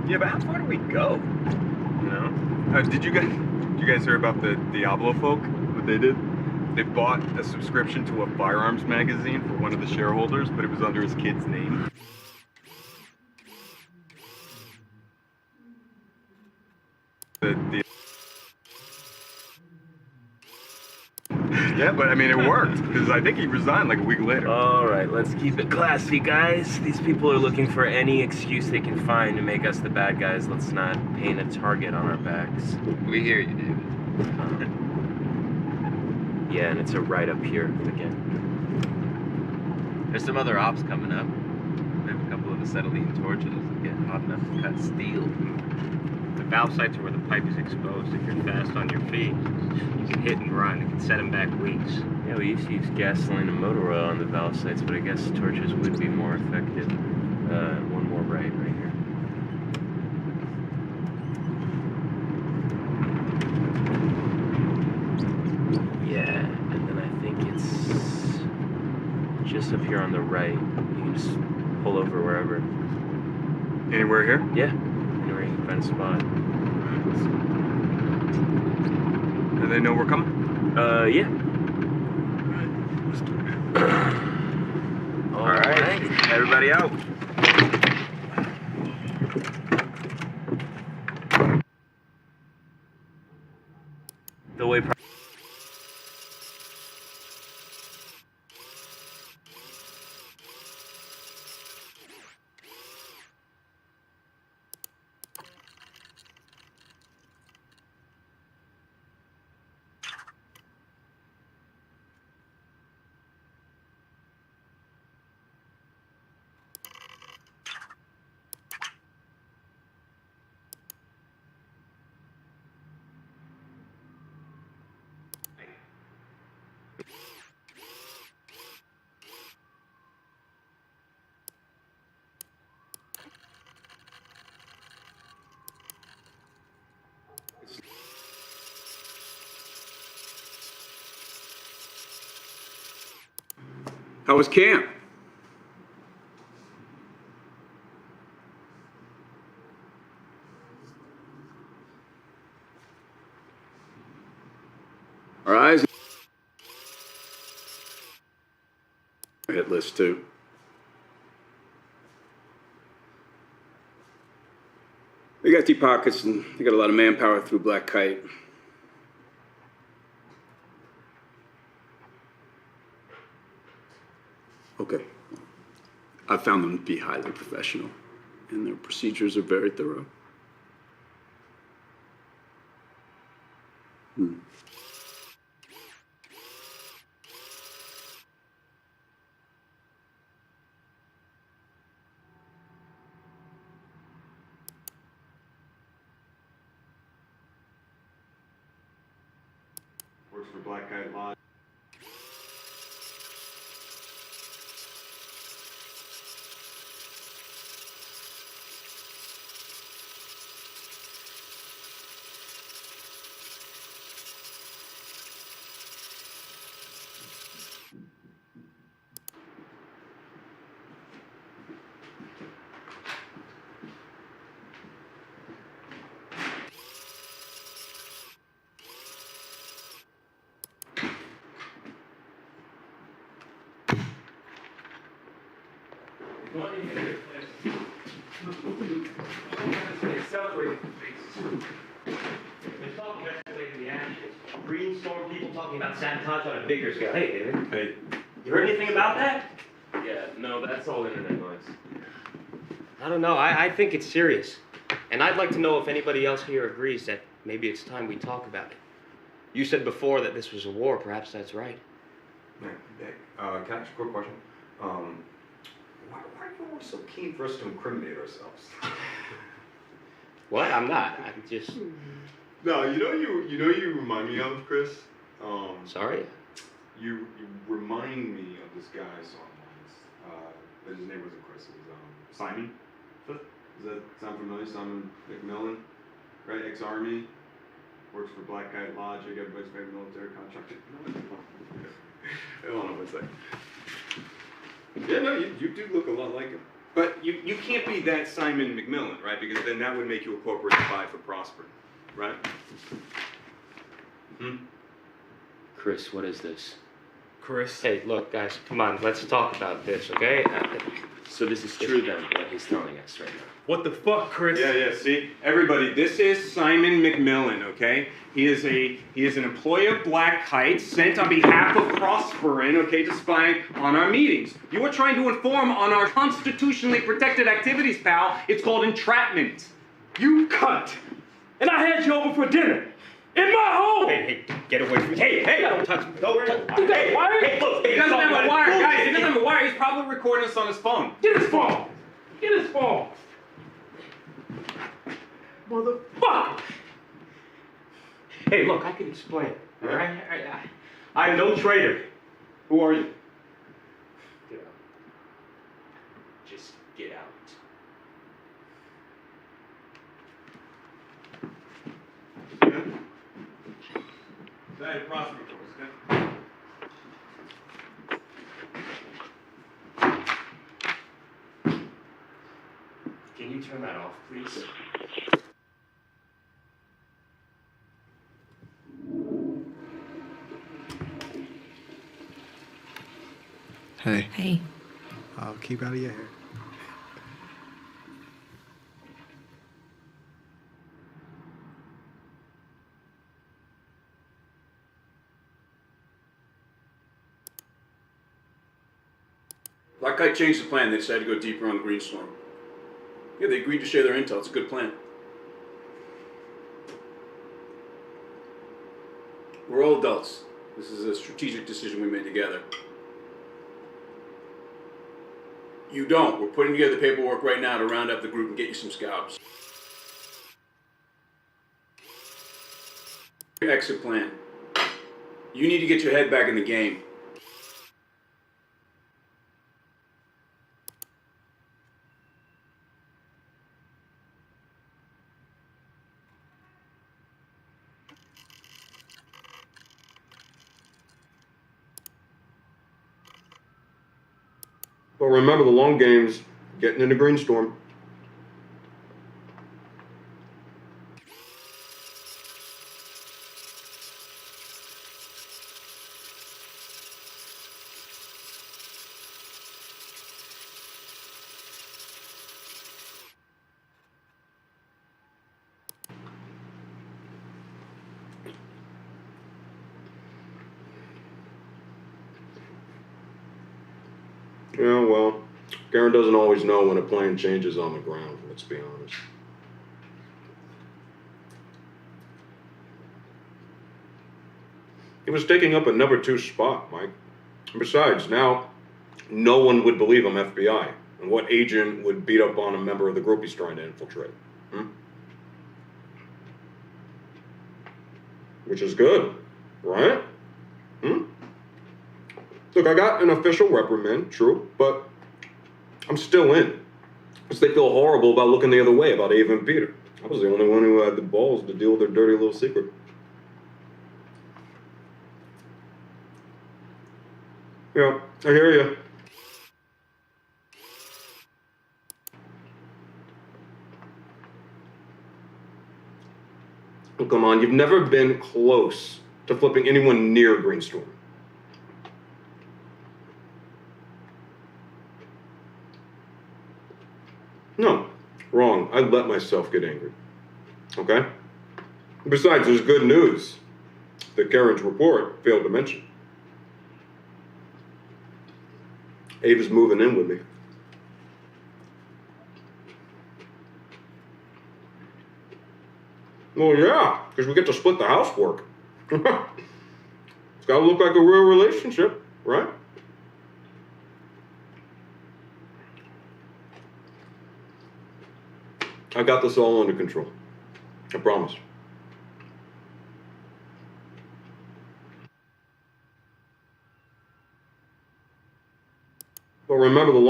Yeah, but how far do we go? You know? Did you guys hear about the Diablo folk? What they did? They bought a subscription to a firearms magazine for one of the shareholders, but it was under his kid's name. Yeah, but I mean, it worked, because I think he resigned like a week later. All right, let's keep it classy, guys. These people are looking for any excuse they can find to make us the bad guys. Let's not paint a target on our backs. We hear you, David. Yeah, and it's a right up here again. There's some other ops coming up. We have a couple of acetylene torches that get hot enough to cut steel. The valve sites are where the pipe is exposed. If you're fast on your feet, you can hit and run. It can set them back weeks. Yeah, we used to use gasoline and motor oil on the valve sites, but I guess torches would be more effective. One more right here. Yeah, and then I think it's just up here on the right. You can just pull over wherever. Anywhere here? Yeah, anywhere you can find a spot. And they know we're coming? Yeah. All right, everybody out. The way. How was camp? Our eyes hit list too. We got deep pockets and they got a lot of manpower through Black Kite. Okay. I found them to be highly professional, and their procedures are very thorough. Works for Black Kite Lodge. Brainstorm people talking about sabotage on a bigger scale. Hey, David. Hey. You heard anything about that? Yeah, no, that's all internet noise. I don't know. I think it's serious. And I'd like to know if anybody else here agrees that maybe it's time we talk about it. You said before that this was a war. Perhaps that's right. Can I ask a quick question? Why are you always so keen for us to incriminate ourselves? What? I'm not. I'm just... No, you remind me of, Chris. Sorry? You remind me of this guy I saw once. But his name wasn't Chris. It was Simon. Does that sound familiar? Simon McMillan, right? Ex-Army, works for Black Kite Lodge. Everybody's favorite military contractor. I don't know what's that. Yeah, no, you do look a lot like him. But you can't be that Simon McMillan, right? Because then that would make you a corporate spy for Prosper, right? Chris, what is this? Chris? Hey, look, guys, come on. Let's talk about this, okay? So this is true then, what he's telling us right now. What the fuck, Chris? Yeah, see? Everybody, this is Simon McMillan, okay? He is an employee of Black Kite sent on behalf of Prosperin, okay, to spy on our meetings. You are trying to inform on our constitutionally protected activities, pal. It's called entrapment. You cunt! And I had you over for dinner! In my home! Hey, get away from me. Hey, don't touch me. Don't touch me. Hey, look, He doesn't have a wire, guys. He doesn't have a wire. He's probably recording us on his phone. Get his phone! Get his phone! Motherfucker! Hey, look, I can explain. All right? I'm no traitor. Who are you? Get out. Just get out. Hey, Prosper, okay? Can you turn that off, please? Hey. Hey. I'll keep out of your hair. Black Kite changed the plan. They decided to go deeper on Greenstorm. Yeah, they agreed to share their intel. It's a good plan. We're all adults. This is a strategic decision we made together. You don't. We're putting together the paperwork right now to round up the group and get you some scalps. Exit plan. You need to get your head back in the game. But remember, the long game's getting into Greenstorm. Yeah, well, Garen doesn't always know when a plane changes on the ground, let's be honest. He was taking up a number 2 spot, Mike. And besides, now no one would believe I'm FBI. And what agent would beat up on a member of the group he's trying to infiltrate? Which is good, right? Look, I got an official reprimand, true, but I'm still in. Because they feel horrible about looking the other way about Ava and Peter. I was the only one who had the balls to deal with their dirty little secret. Yeah, I hear you. Oh, come on, you've never been close to flipping anyone near Greenstorm. No, wrong. I let myself get angry. Okay? Besides, there's good news that Karen's report failed to mention. Ava's moving in with me. Well, yeah, because we get to split the housework. It's got to look like a real relationship, right? I got this all under control. I promise. But remember the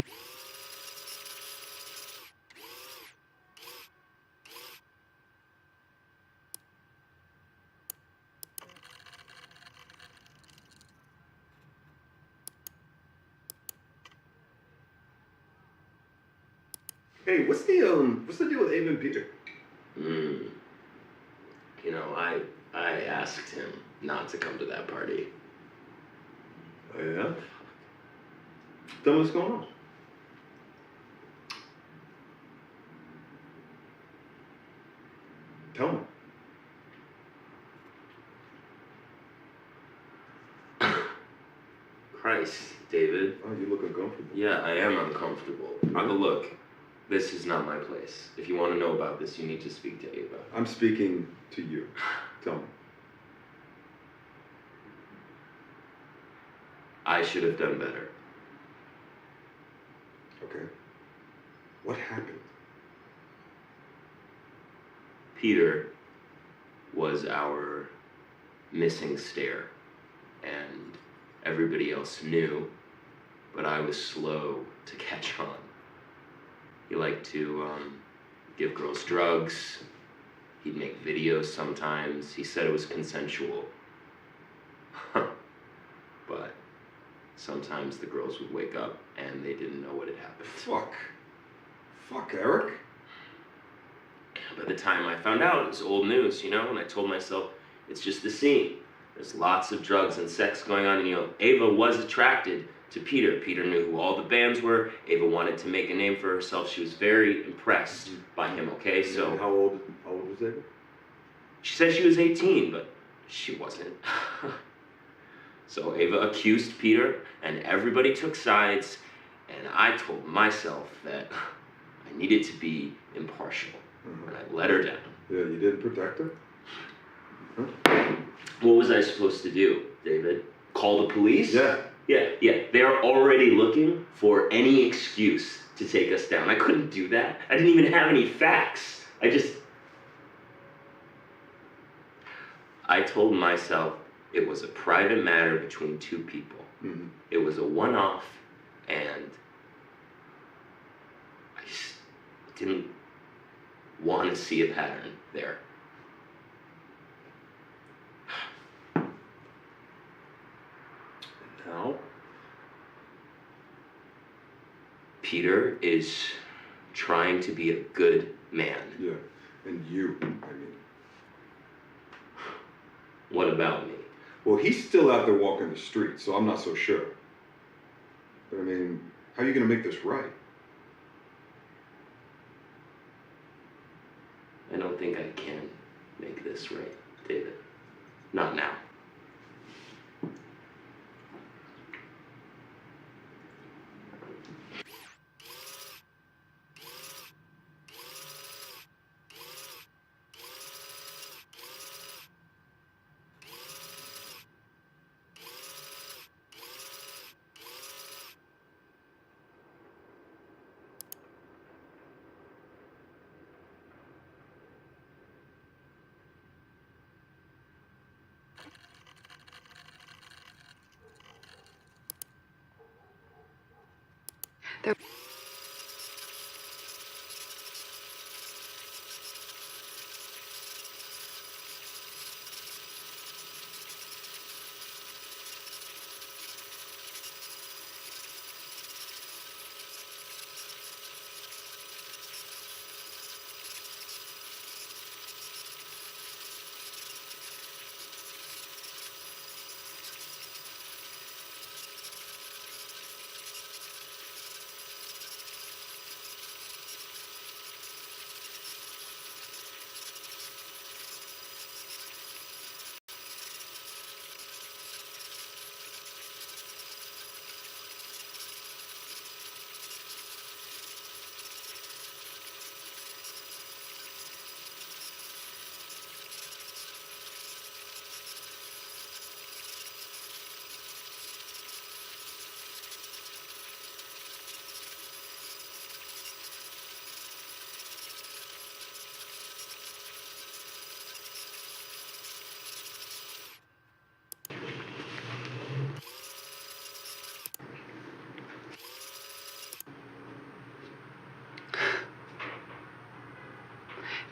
Hey, what's the deal with Ava and Peter? You know, I asked him not to come to that party. Oh, yeah? Tell me what's going on. Tell me. Christ, David. Oh, you look uncomfortable. Yeah, I am uncomfortable. Look, this is not my place. If you want to know about this, you need to speak to Ava. I'm speaking to you. Tell me. I should have done better. Okay. What happened? Peter was our missing stair, and everybody else knew, but I was slow to catch on. He liked to give girls drugs. He'd make videos sometimes. He said it was consensual. But sometimes the girls would wake up and they didn't know what had happened. Fuck, Eric. By the time I found out, it was old news, you know, and I told myself, it's just the scene. There's lots of drugs and sex going on, and, you know, Ava was attracted to Peter. Peter knew who all the bands were. Ava wanted to make a name for herself. She was very impressed by him, okay? So How old was Ava? she said she was 18, but she wasn't. So Ava accused Peter, and everybody took sides, and I told myself that I needed to be impartial, and I let her down. Yeah, you didn't protect her? What was I supposed to do, David? Call the police? Yeah. Yeah. They're already looking for any excuse to take us down. I couldn't do that. I didn't even have any facts. I told myself It was a private matter between two people. Mm-hmm. It was a one-off, and I just didn't want to see a pattern there. Now? Peter is trying to be a good man. Yeah, and you, I mean. What about me? Well, he's still out there walking the streets, so I'm not so sure. But I mean, how are you gonna make this right? I don't think I can make this right, David. Not now. There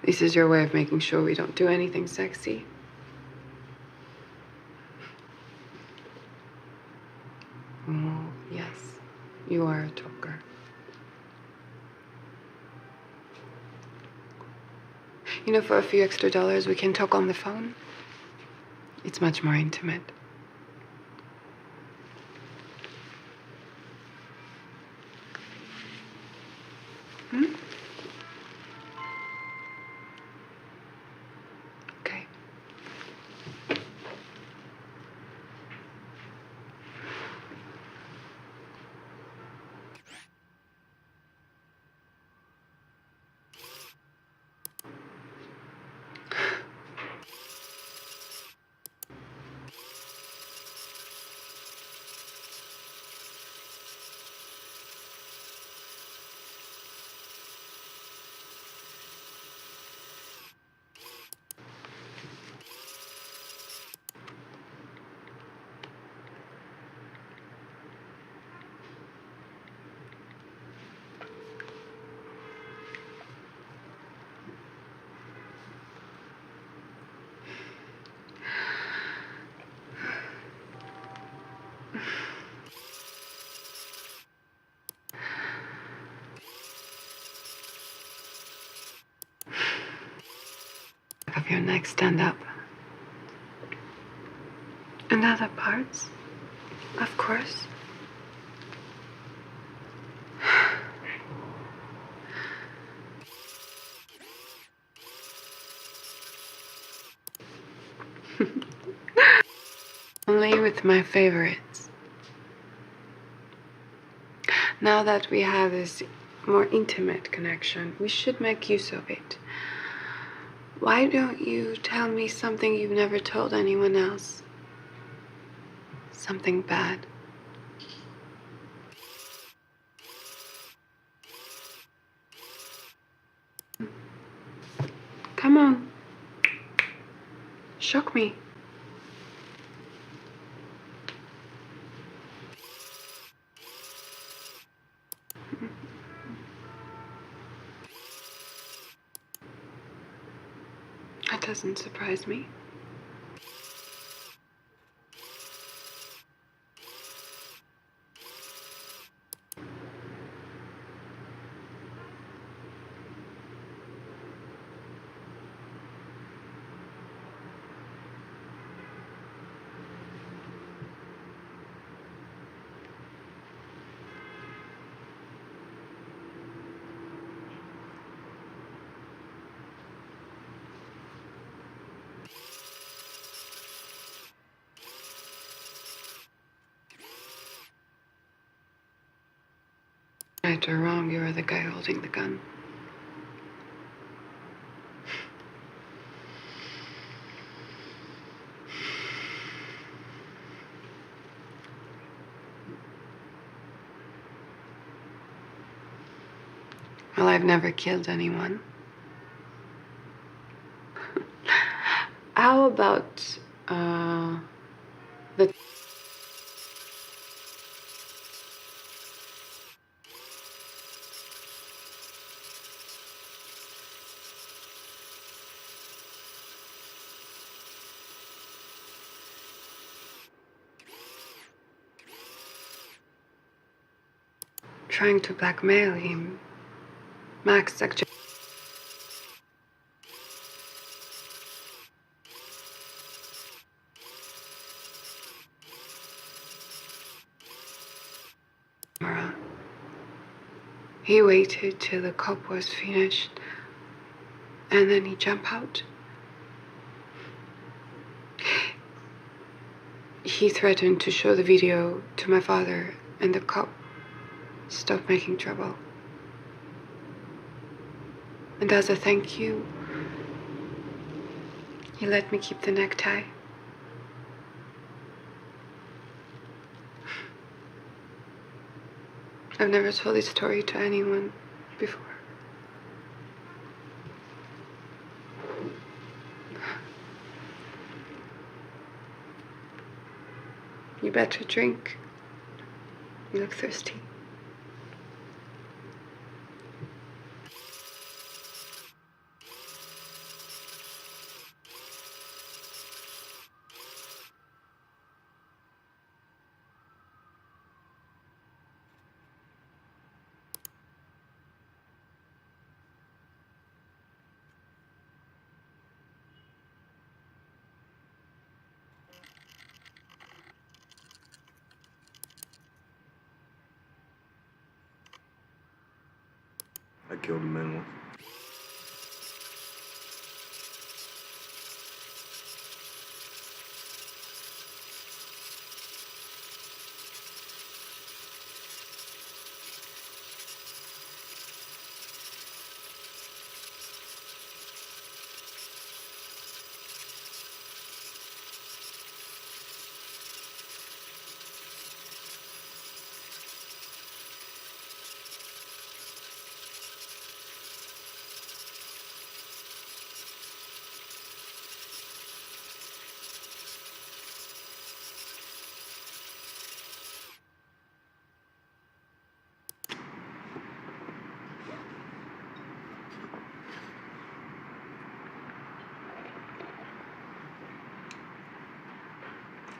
This is your way of making sure we don't do anything sexy. Oh, yes. You are a talker. You know, for a few extra dollars, we can talk on the phone. It's much more intimate. Hmm? Okay. Of your neck, stand up. And other parts, of course. Only with my favorites. Now that we have this more intimate connection, we should make use of it. Why don't you tell me something you've never told anyone else? Something bad. Come on. Shock me. doesn't surprise me. Right or wrong, you are the guy holding the gun. Well, I've never killed anyone. How about, the trying to blackmail him? Max suggested. He waited till the cop was finished, and then he jumped out. He threatened to show the video to my father, and the cop stopped making trouble. And as a thank you, he let me keep the necktie. I've never told this story to anyone before. You better drink. You look thirsty. I killed a man once.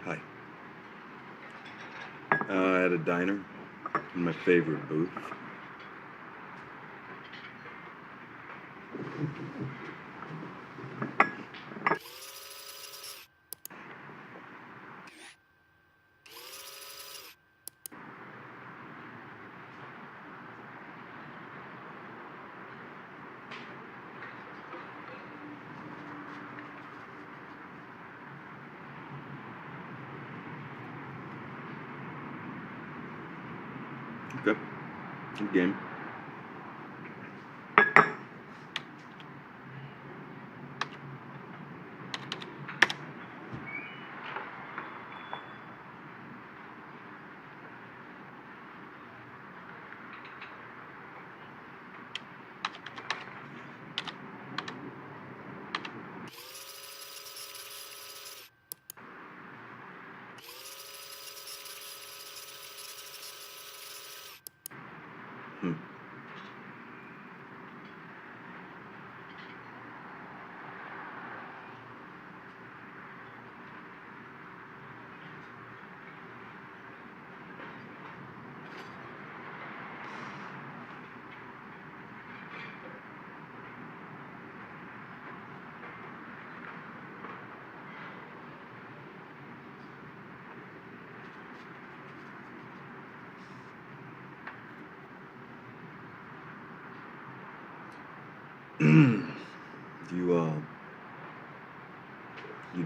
Hi. At a diner, in my favorite booth. Okay. Good game. Hmm. You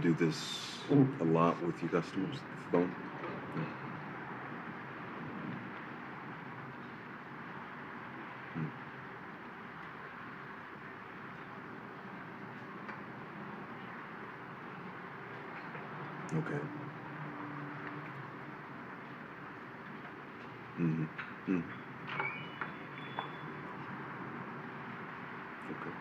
do this a lot with your customers, the phone? Okay. Mm-hmm. Mm. Okay.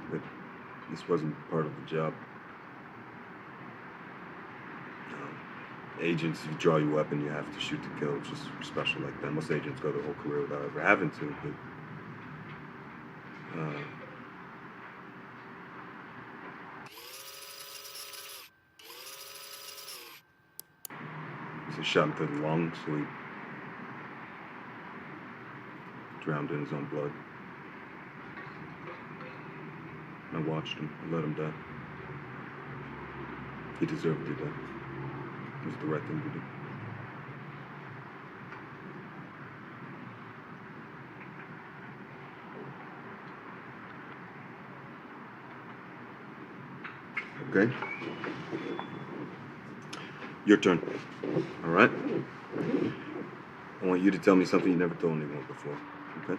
But this wasn't part of the job. Agents, you draw your weapon, you have to shoot to kill. It's just special like that. Most agents go their whole career without ever having to, but so shot him through the lungs, so he drowned in his own blood. I watched him. I let him die. He deserved to die. It was the right thing to do. Okay? Your turn. All right? I want you to tell me something you never told anyone before. Okay?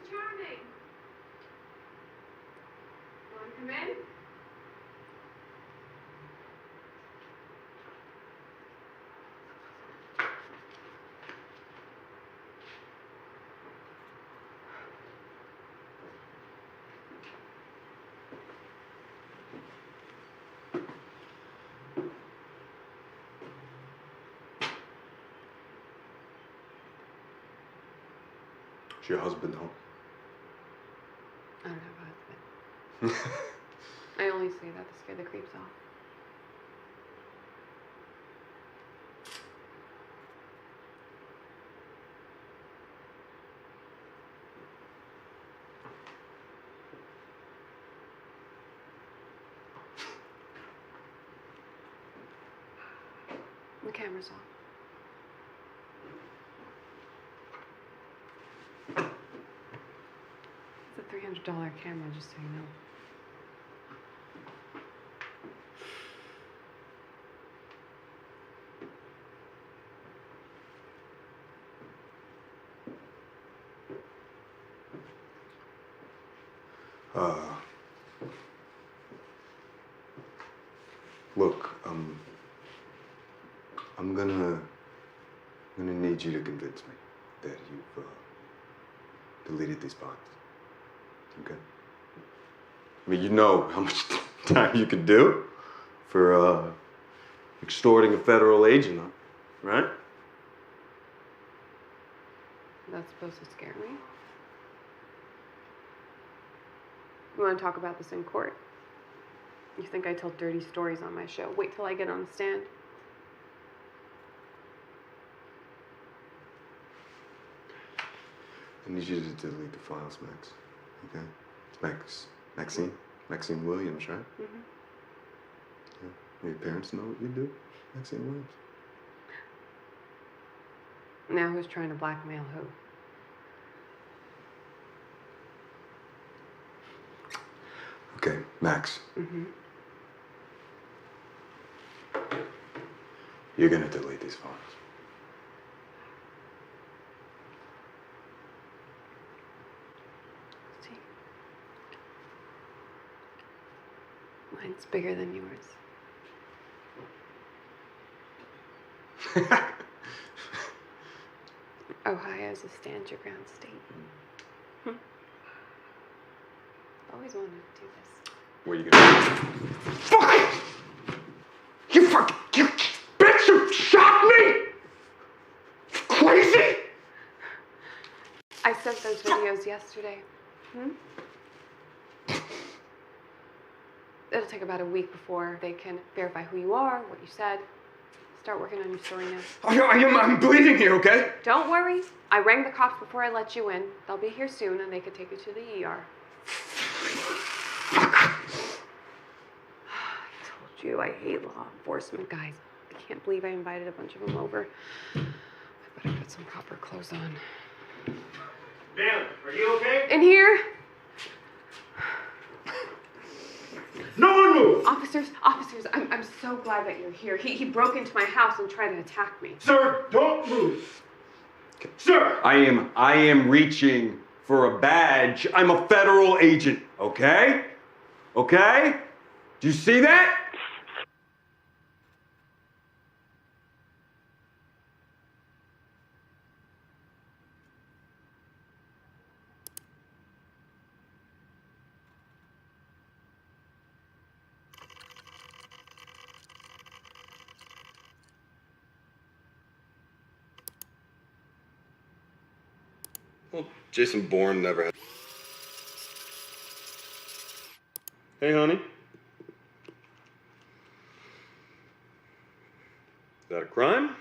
Charming. Want to come in? Is your husband home? I don't have a husband. I only say that to scare the creeps off. The camera's off. It's a $300 $300 camera, just so you know. Look, I'm gonna need you to convince me that you've deleted these bonds. Okay? I mean, you know how much time you could do for extorting a federal agent, right? That's supposed to scare me. You want to talk about this in court? You think I tell dirty stories on my show? Wait till I get on the stand. I need you to delete the files, Max. Okay? It's Maxine Williams, right? Mm-hmm. Yeah. Your parents know what you do, Maxine Williams? Now who's trying to blackmail who? Okay, Max. Mm-hmm. You're gonna delete these files. See? Mine's bigger than yours. Ohio's a stand your ground state. Always wanted to do this. Where are you gonna Fuck! You bitch, you shot me! Crazy? I sent those videos yesterday. It'll take about a week before they can verify who you are, what you said. Start working on your story now. I'm bleeding here, okay? Don't worry. I rang the cops before I let you in. They'll be here soon and they could take you to the ER. I told you I hate law enforcement guys. I can't believe I invited a bunch of them over. I better put some proper clothes on. Bailey, are you okay? In here? No one move! Officers, I'm so glad that you're here. He broke into my house and tried to attack me. Sir, don't move. Sir! I am reaching for a badge. I'm a federal agent, okay? Okay? Do you see that? Well, Jason Bourne never had. Hey, honey. Is that a crime?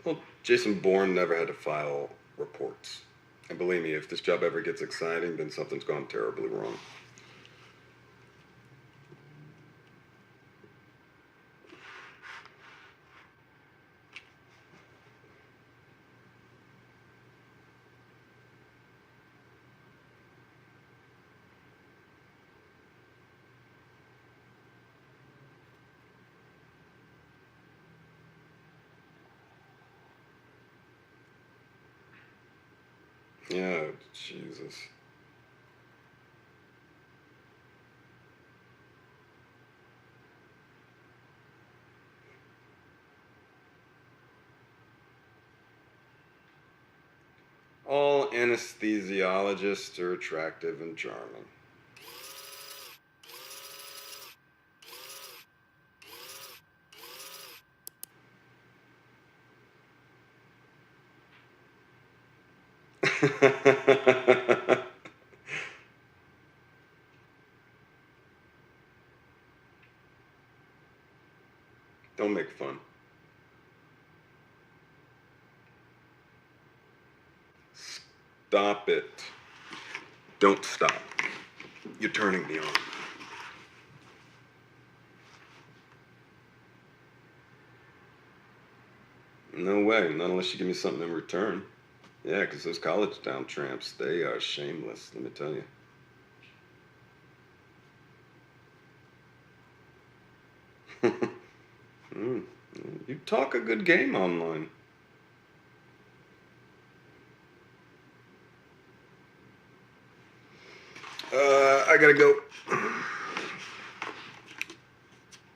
Well, Jason Bourne never had to file reports. And believe me, if this job ever gets exciting, then something's gone terribly wrong. Yeah, Jesus. All anesthesiologists are attractive and charming. Don't make fun. Stop it. Don't stop. You're turning me on. No way. Not unless you give me something in return. Yeah, because those college-down tramps, they are shameless, let me tell you. You talk a good game online. I gotta go.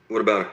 What about it?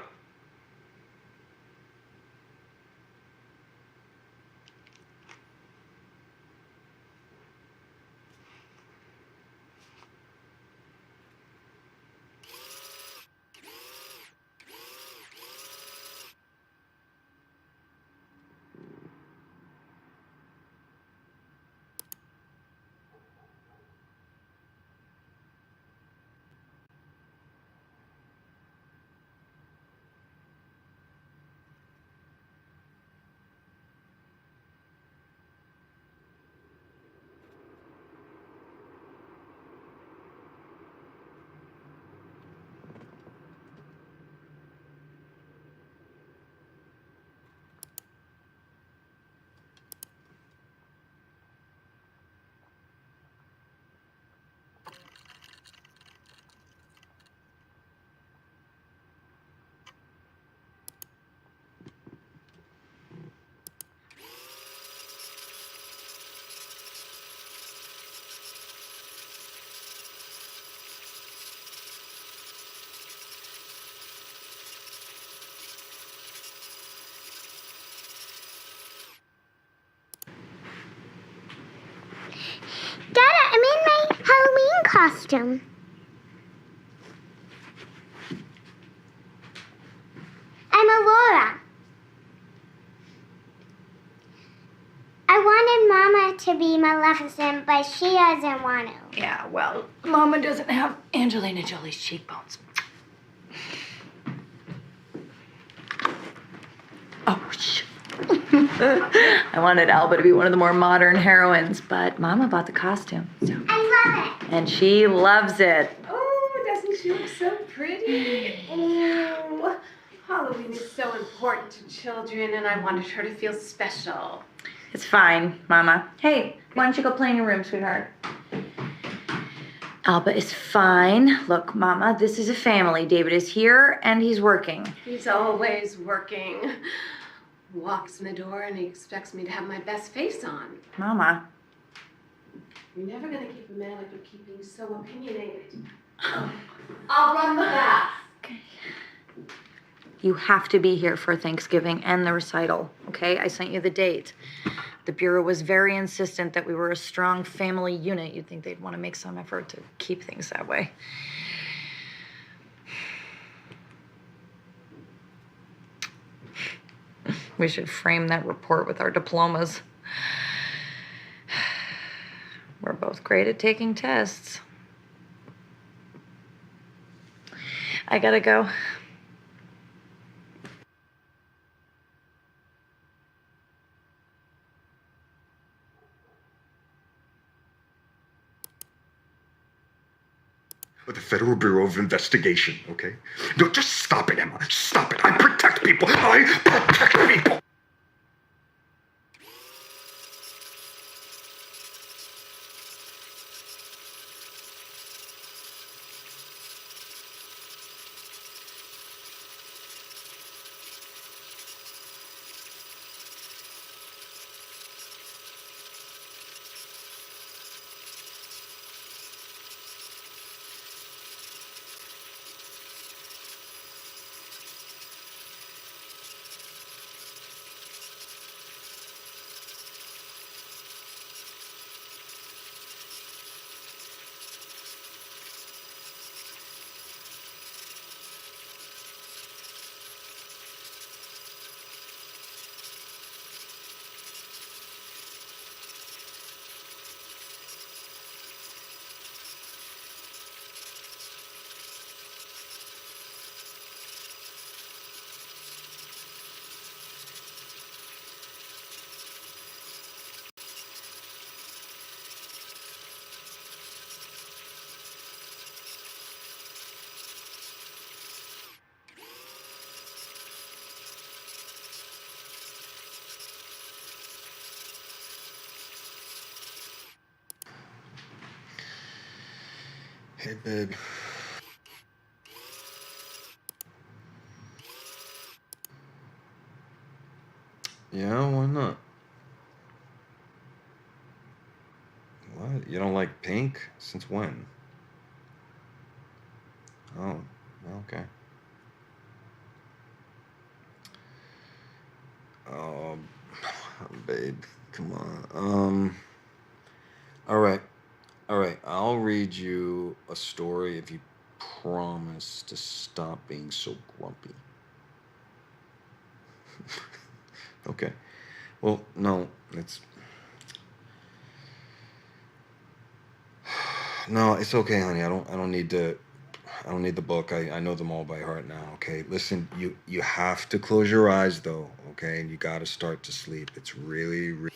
Dada, I'm in my Halloween costume. I'm Aurora. I wanted Mama to be Maleficent, but she doesn't want to. Yeah, well, Mama doesn't have Angelina Jolie's cheekbones. Oh, shh. I wanted Alba to be one of the more modern heroines, but Mama bought the costume. So. I love it. And she loves it. Oh, doesn't she look so pretty? Oh, Halloween is so important to children, and I wanted her to feel special. It's fine, Mama. Hey, why don't you go play in your room, sweetheart? Alba is fine. Look, Mama, this is a family. David is here, and he's working. He's always working. Walks in the door and he expects me to have my best face on. Mama. You're never going to keep a man like you're keeping so opinionated. I'll run the bath. Okay. You have to be here for Thanksgiving and the recital, okay? I sent you the date. The Bureau was very insistent that we were a strong family unit. You'd think they'd want to make some effort to keep things that way. We should frame that report with our diplomas. We're both great at taking tests. I gotta go. With the Federal Bureau of Investigation, okay? No, just stop it, Emma. Stop it. I protect people. I protect people. Hey, babe. Yeah, why not? What? You don't like pink? Since when? Oh, okay. Oh, babe, come on. All right. All right, I'll read you a story if you promise to stop being so grumpy. Okay. Well, no, no, it's okay, honey. I don't need the book. I know them all by heart now, okay? Listen, you have to close your eyes though, okay? And you got to start to sleep. It's really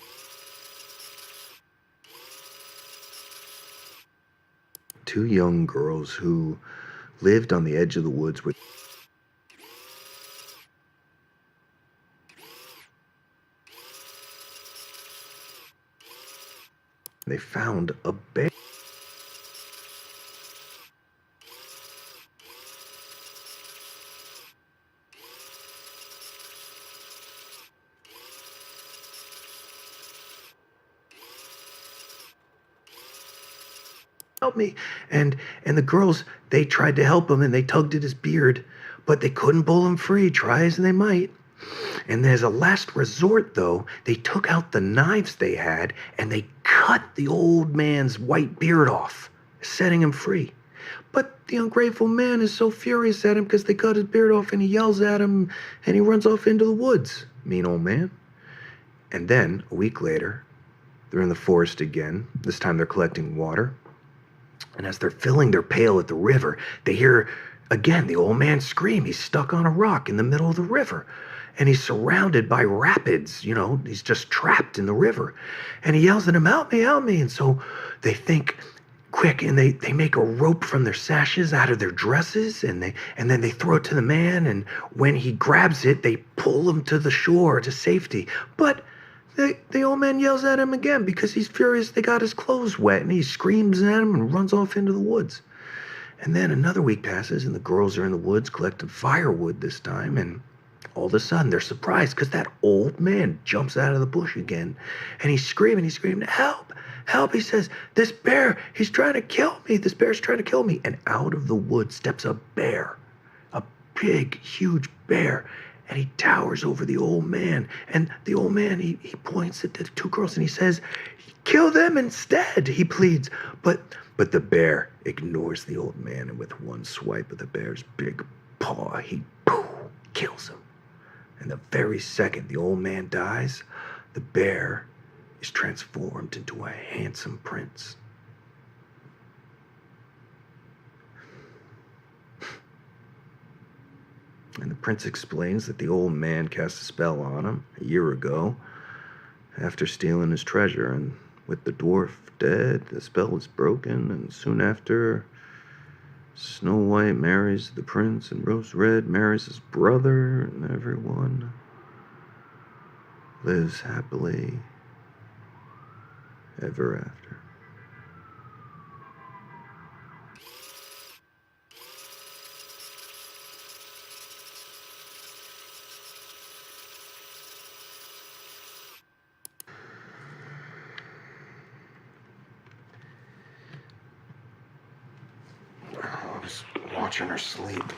two young girls who lived on the edge of the woods with they found a bear. Help me. And the girls, they tried to help him and they tugged at his beard, but they couldn't pull him free, try as they might. And as a last resort, though, they took out the knives they had and they cut the old man's white beard off, setting him free. But the ungrateful man is so furious at him because they cut his beard off and he yells at him and he runs off into the woods. Mean old man. And then, a week later, they're in the forest again. This time they're collecting water. And as they're filling their pail at the river, they hear again the old man scream. He's stuck on a rock in the middle of the river. And he's surrounded by rapids, you know, he's just trapped in the river. And he yells at him, help me, help me. And so they think quick and they make a rope from their sashes out of their dresses and then they throw it to the man. And when he grabs it, they pull him to the shore to safety. But the old man yells at him again because he's furious they got his clothes wet and he screams at him and runs off into the woods. And then another week passes and the girls are in the woods collecting firewood this time, and all of a sudden they're surprised because that old man jumps out of the bush again and he's screaming, help, help. He says, this bear, he's trying to kill me. This bear's trying to kill me. And out of the woods steps a bear, a big, huge bear. And he towers over the old man. And the old man, he points at the two girls and he says, kill them instead, he pleads. But the bear ignores the old man, and with one swipe of the bear's big paw, he kills him. And the very second the old man dies, the bear is transformed into a handsome prince. And the prince explains that the old man cast a spell on him a year ago after stealing his treasure. And with the dwarf dead, the spell was broken. And soon after, Snow White marries the prince and Rose Red marries his brother. And everyone lives happily ever after. I was watching her sleep.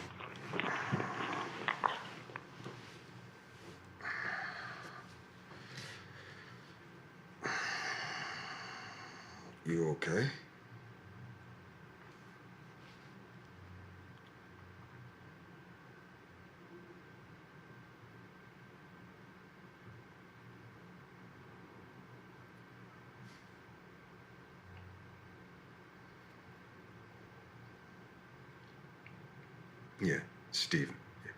You okay? Yeah, Steven. Yeah.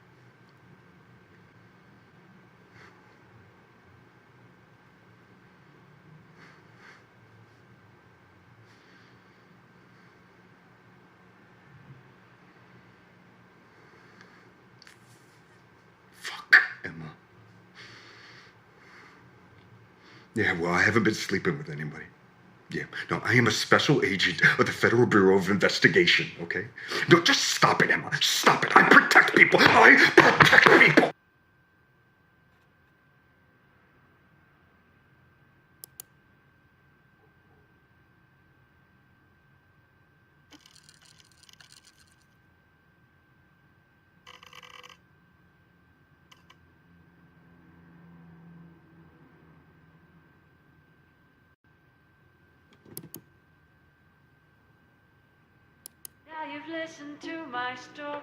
Fuck, Emma. Yeah, well, I haven't been sleeping with anybody. Yeah, no, I am a special agent of the Federal Bureau of Investigation, okay? No, just stop it, Emma. Stop it. I protect people. I protect people. Now you've listened to my story.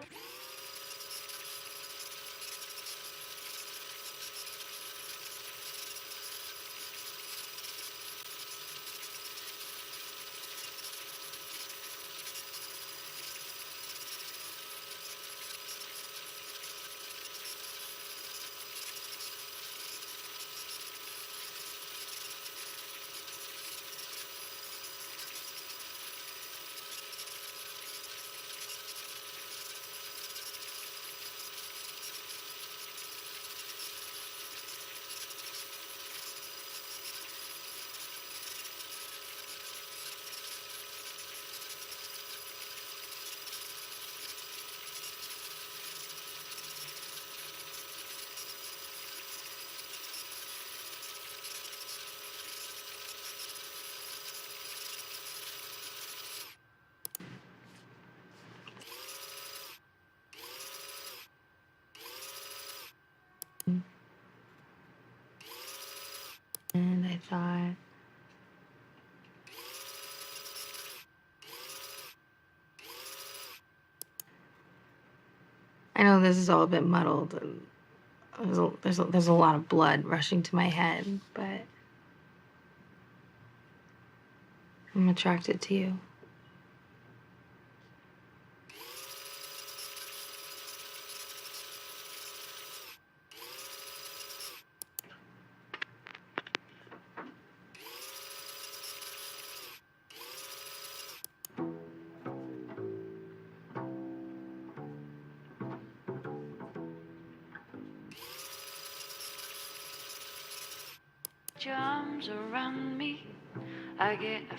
And I thought, I know this is all a bit muddled, and there's a lot of blood rushing to my head, but I'm attracted to you. Your arms around me, I get a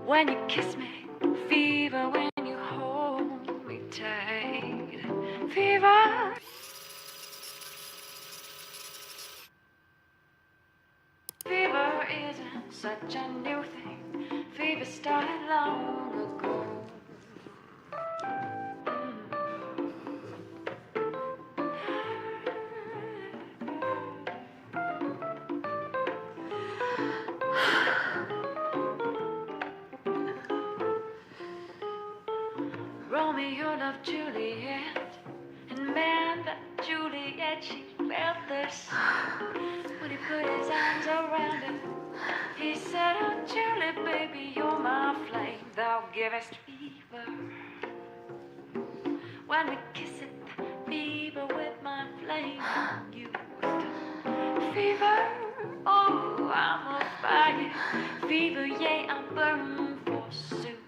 when you kiss me, fever when you hold me tight, fever. Fever isn't such a new thing. Fever started long ago. Romeo loved Juliet, and man, that Juliet, she felt this. When he put his arms around her, he said, "Oh, Julie, baby, you're my flame. Thou givest fever. When we kiss it, fever with my flame. You fever, oh, I'm on fire. Fever, yeah, I burn forsooth.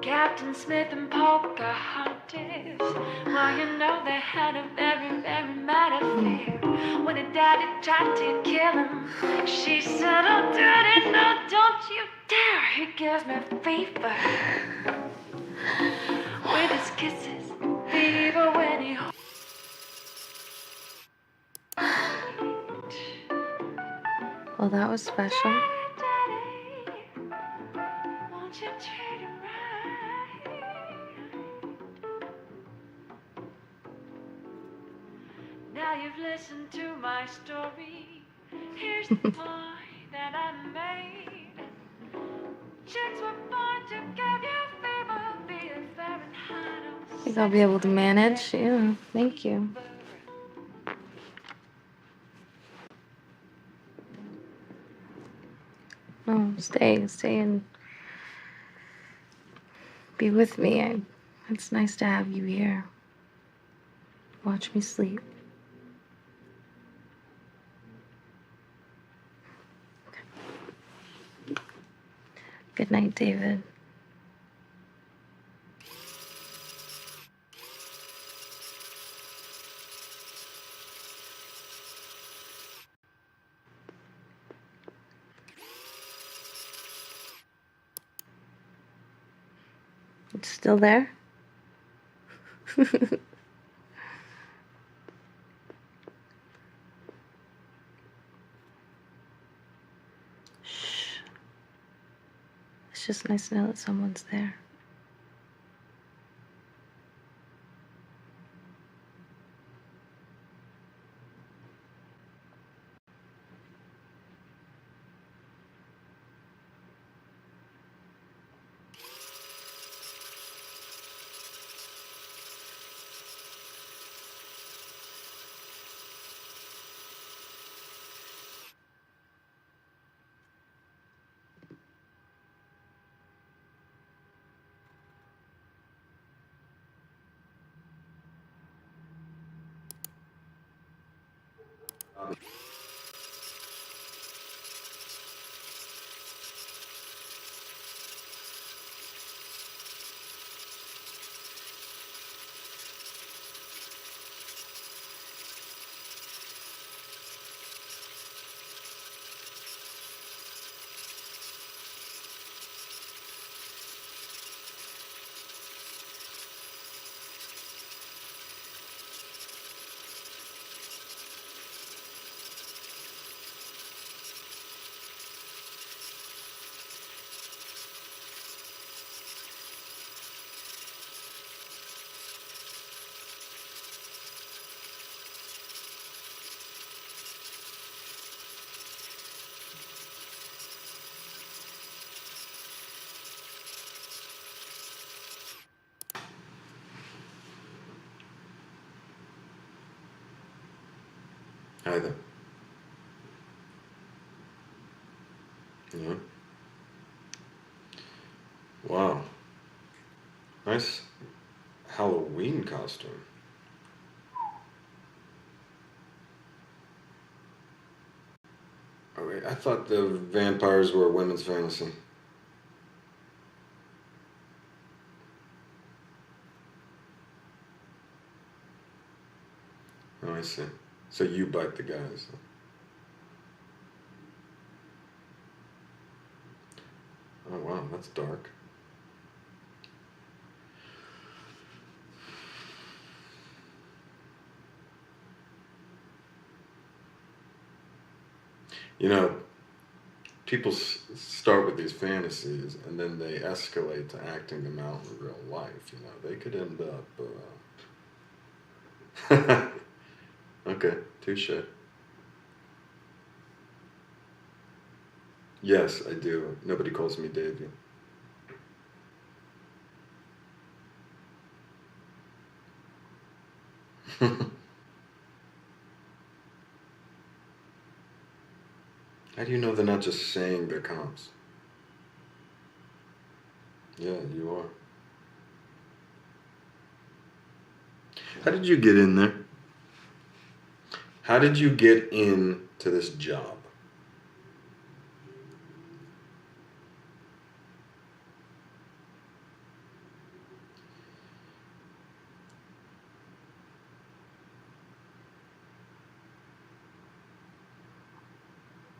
Captain Smith and Pocahontas, well, you know they had a very, very mad affair. When her daddy tried to kill him, she said, "Oh, daddy, no, don't you dare. He gives me fever with his kisses, fever when he Well, that was special. won't you treat him right? Now you've listened to my story. Here's the point that I made. Chicks were born to give you fever, be it Fahrenheit or I think I'll be able to manage. Yeah, thank you. No, stay and be with me. It's nice to have you here. Watch me sleep. Good night, David. It's still there? Shh. It's just nice to know that someone's there. Hi there. Yeah. Wow. Nice Halloween costume. Oh, wait, I thought the vampires were a women's fantasy. Oh, I see. So you bite the guys. Oh, wow, that's dark. You know, people start with these fantasies and then they escalate to acting them out in real life. You know, they could end up. Okay, touche. Yes, I do. Nobody calls me Davey. How do you know they're not just saying they're cops? Yeah, you are. How did you get in there? How did you get into this job?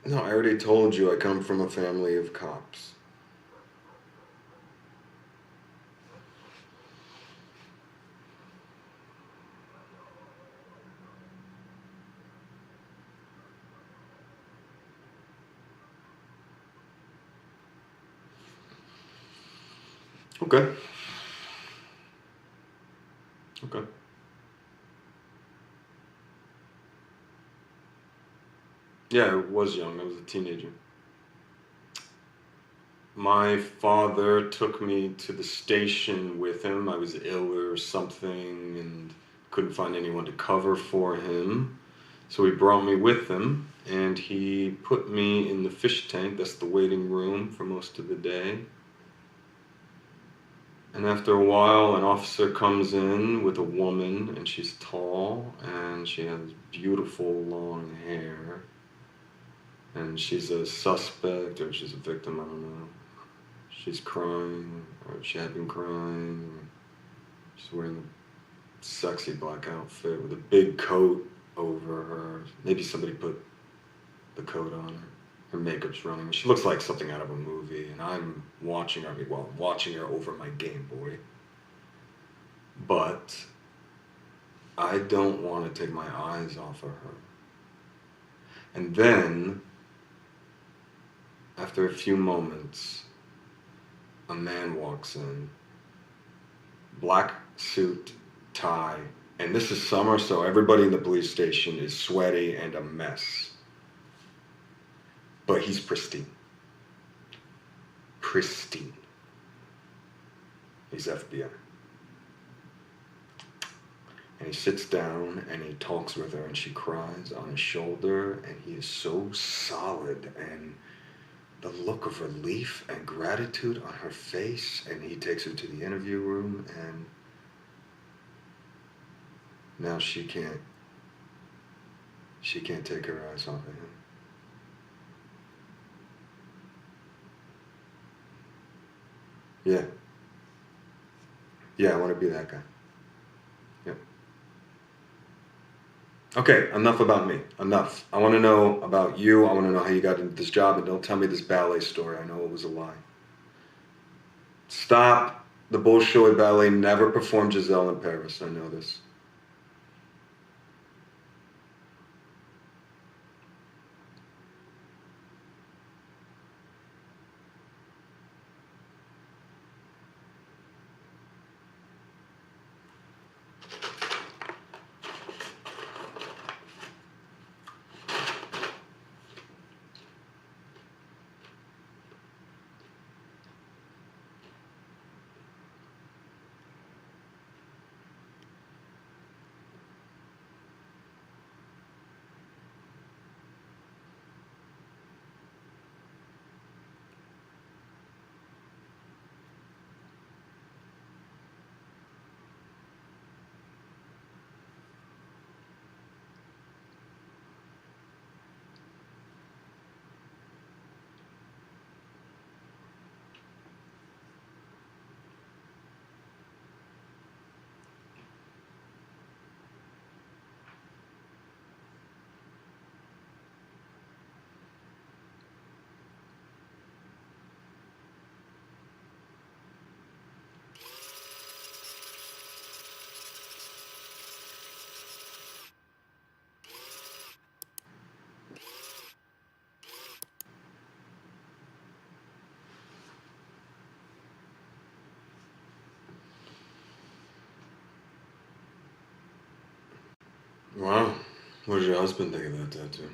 No, I already told you I come from a family of cops. Okay. Okay. Yeah, I was young. I was a teenager. My father took me to the station with him. I was ill or something and couldn't find anyone to cover for him. So he brought me with him and he put me in the fish tank. That's the waiting room for most of the day. And after a while, an officer comes in with a woman and she's tall and she has beautiful long hair. And she's a suspect or she's a victim, I don't know. She's crying, or she had been crying. Or she's wearing a sexy black outfit with a big coat over her. Maybe somebody put the coat on her. Her makeup's running. She looks like something out of a movie, and I'm watching her. I'm watching her over my Game Boy. But I don't want to take my eyes off of her. And then, after a few moments, a man walks in. Black suit, tie, and this is summer, so everybody in the police station is sweaty and a mess. But he's pristine. Pristine. He's FBI. And he sits down and he talks with her and she cries on his shoulder and he is so solid and the look of relief and gratitude on her face, and he takes her to the interview room and now she can't take her eyes off of him. Yeah. Yeah, I want to be that guy. Yep. Okay, enough about me. Enough. I want to know about you. I want to know how you got into this job, and don't tell me this ballet story. I know it was a lie. Stop the Bolshoi Ballet never performed Giselle in Paris. I know this. Wow. What did your husband think of that tattoo?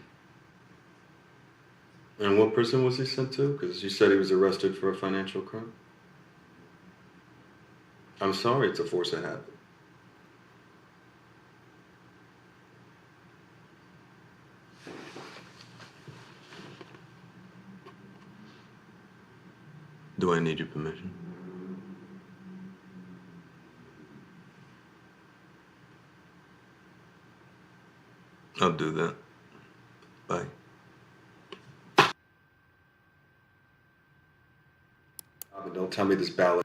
And what prison was he sent to? Because you said he was arrested for a financial crime. I'm sorry, it's a force of habit. Do I need your permission? I'll do that. Bye. Don't tell me this ballet.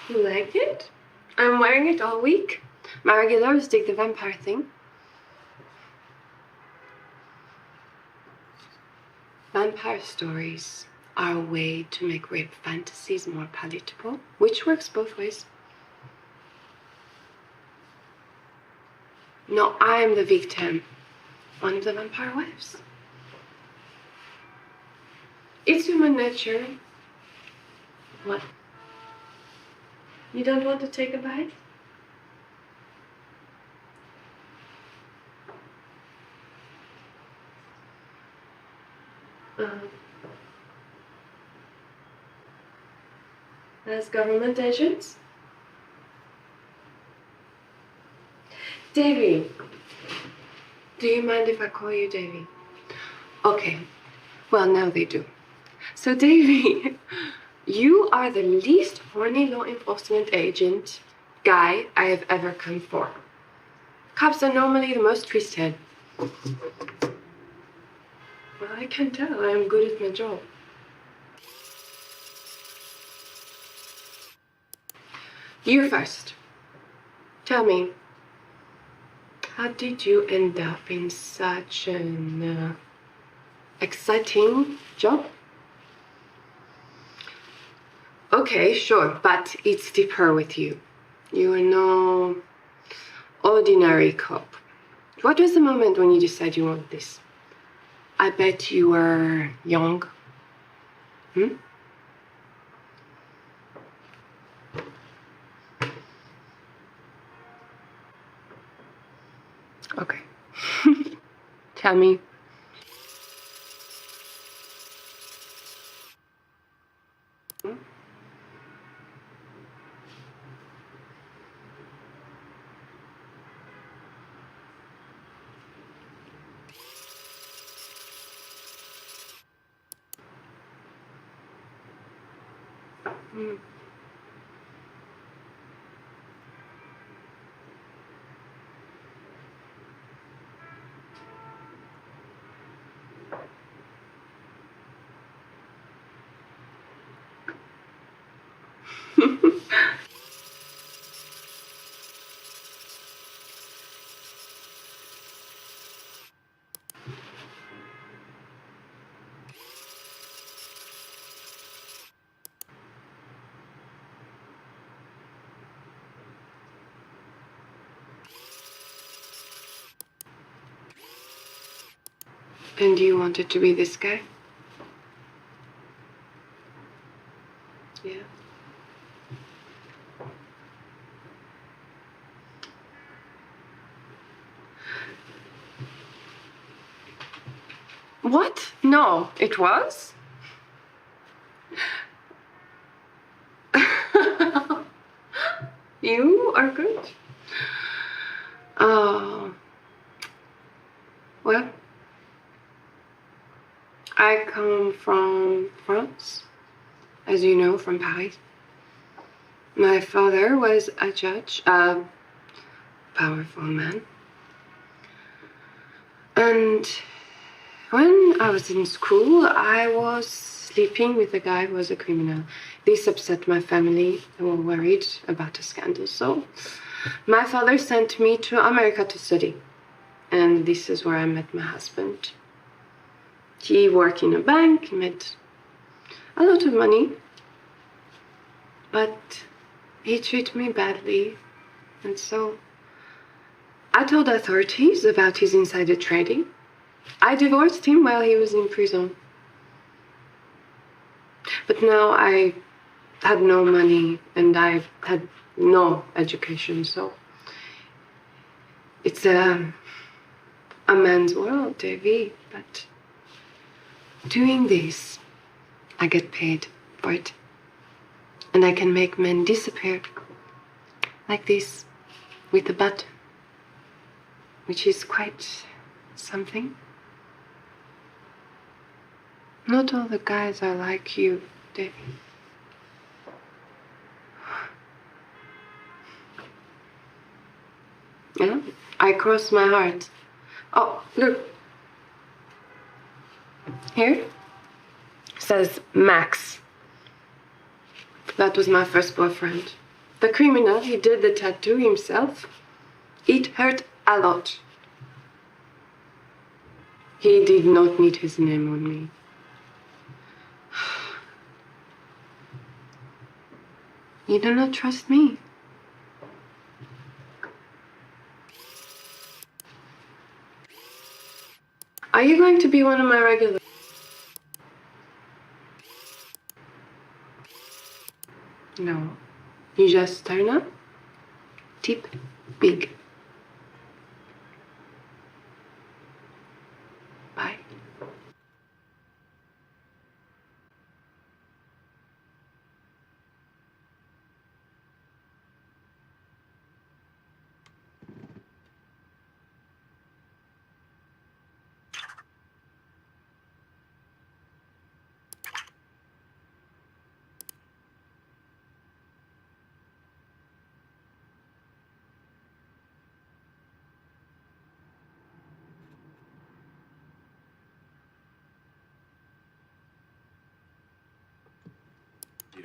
You like it? I'm wearing it all week. My regulars dig the vampire thing. Vampire stories are a way to make rape fantasies more palatable, which works both ways. No, I'm the victim. One of the vampire wives. It's human nature. What? You don't want to take a bite? as government agents? Davy. Do you mind if I call you Davy? Okay. Well, now they do. So, Davy, you are the least horny law enforcement agent guy I have ever come for. Cops are normally the most twisted. Well, I can tell I am good at my job. You first. Tell me, how did you end up in such an exciting job? Okay, sure, but it's deeper with you. You are no ordinary cop. What was the moment when you decided you wanted this? I bet you were young. Okay. Tell me. And you wanted to be this guy? Yeah. What? No, it was? You are good. Oh. Well, I come from France, as you know, from Paris. My father was a judge, a powerful man. And when I was in school, I was sleeping with a guy who was a criminal. This upset my family. They were worried about a scandal. So my father sent me to America to study. And this is where I met my husband. He worked in a bank, he made a lot of money. But he treated me badly. And so I told authorities about his insider trading. I divorced him while he was in prison. But now I had no money and I had no education, so it's a man's world, Davy. But doing this, I get paid for it. And I can make men disappear like this with a button, which is quite something. Not all the guys are like you, Davy. Yeah, I cross my heart. Oh, look. Here it says Max. That was my first boyfriend. The criminal, he did the tattoo himself. It hurt a lot. He did not need his name on me. You do not trust me. Are you going to be one of my regulars? No. You just turn up, tip big. Bye.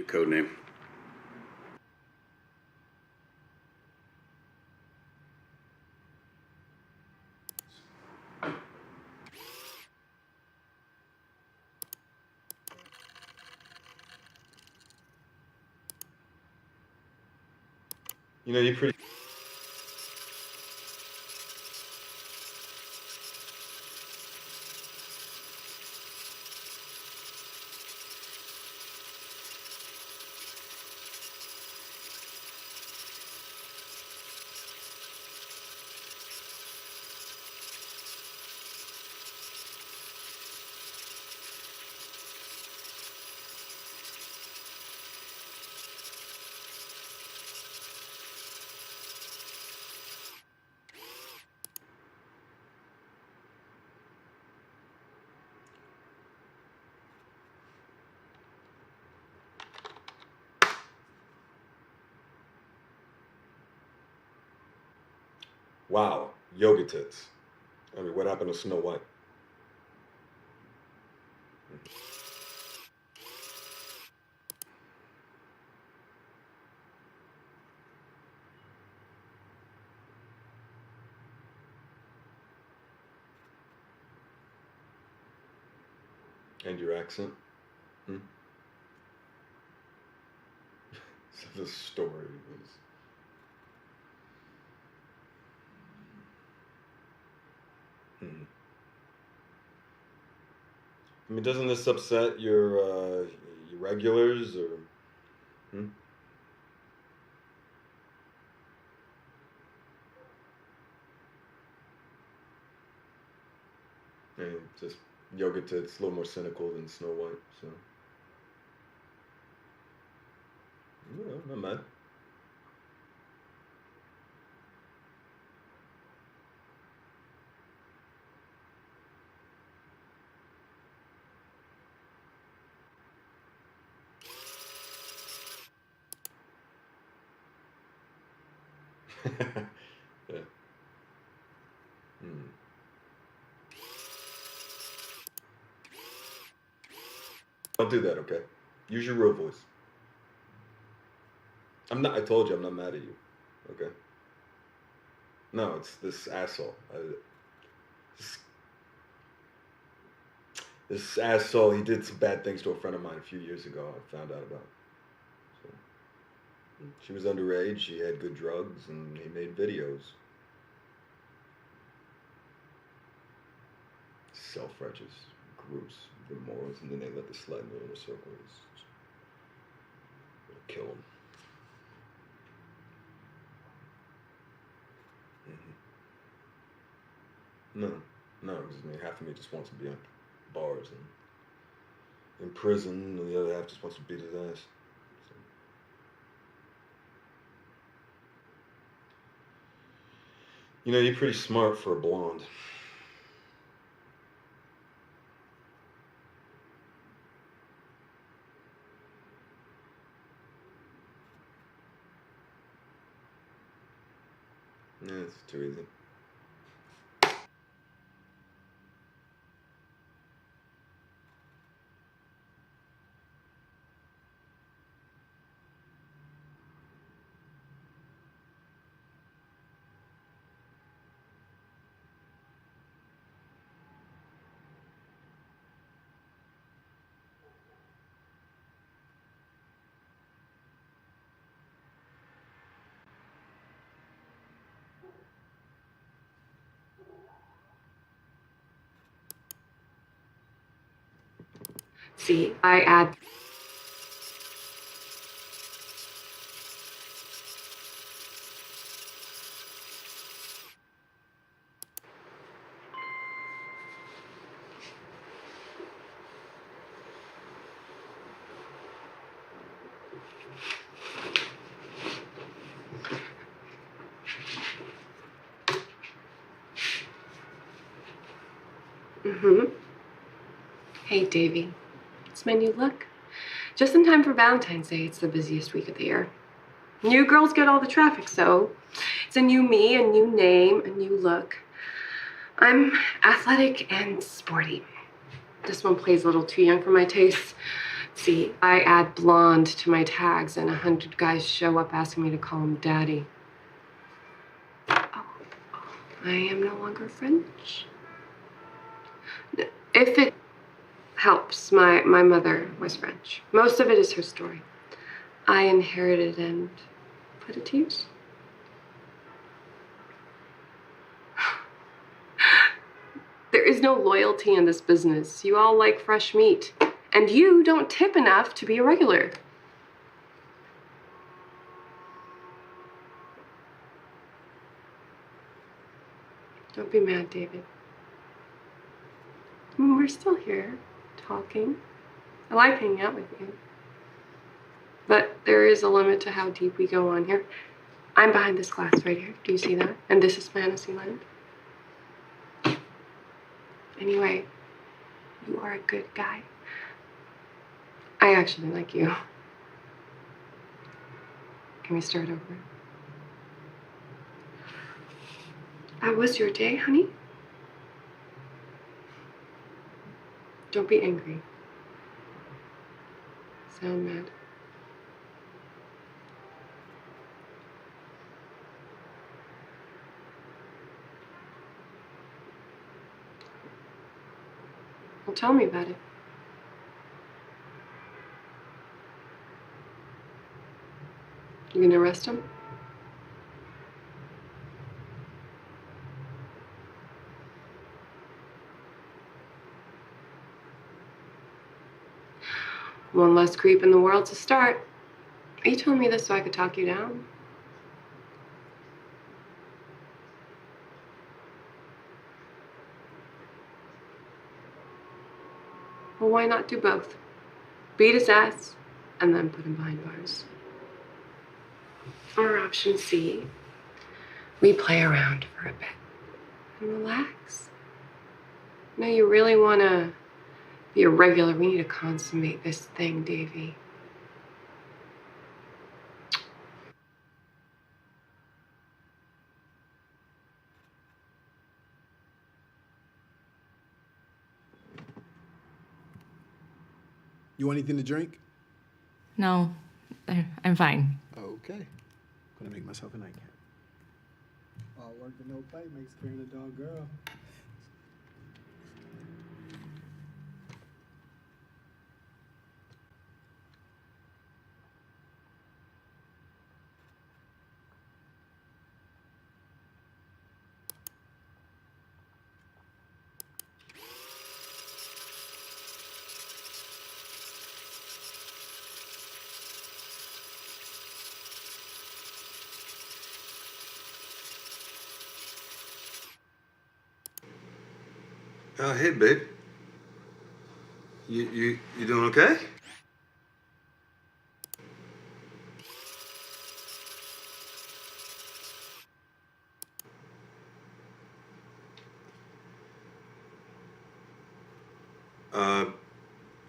your code name. You know, you're pretty. Wow, yoga tits. I mean, what happened to Snow White? And your accent? Hmm? So the story was... I mean, doesn't this upset your regulars, or... Hmm? I mean, just yoga tits, a little more cynical than Snow White, so... Yeah, not mad. Yeah. Hmm. Don't do that, okay? Use your real voice. I told you I'm not mad at you, okay? No, it's this asshole. This asshole, he did some bad things to a friend of mine a few years ago, I found out about. So, she was underage, she had good drugs, and he made videos. Self-righteous groups, the morals, and then they let the sled in the inner circle. Kill him. No, because I mean, half of me just wants to be on bars and in prison, and the other half just wants to beat his ass. So. You know, you're pretty smart for a blonde. Yeah, it's too easy. See, I add. Hey, Davey. It's my new look. Just in time for Valentine's Day. It's the busiest week of the year. New girls get all the traffic, so it's a new me, a new name, a new look. I'm athletic and sporty. This one plays a little too young for my taste. See, I add blonde to my tags, and 100 guys show up asking me to call him daddy. Oh, I am no longer French. If it helps, my mother was French. Most of it is her story. I inherited and put it to use. There is no loyalty in this business. You all like fresh meat. And you don't tip enough to be a regular. Don't be mad, David. I mean, we're still here, talking. I like hanging out with you. But there is a limit to how deep we go on here. I'm behind this glass right here. Do you see that? And this is Fantasyland. Anyway, you are a good guy. I actually like you. Can we start over? How was your day, honey? Don't be angry. Sound mad. Well, tell me about it. You gonna arrest him? One less creep in the world to start. You told me this so I could talk you down. Well, why not do both? Beat his ass and then put him behind bars. Or option C, we play around for a bit and relax. No, you really want to be a regular. We need to consummate this thing, Davy. You want anything to drink? No, I'm fine. Okay. Gonna make myself a nightcap. All work and no play makes Karen a dog girl. Hey, babe. You doing okay?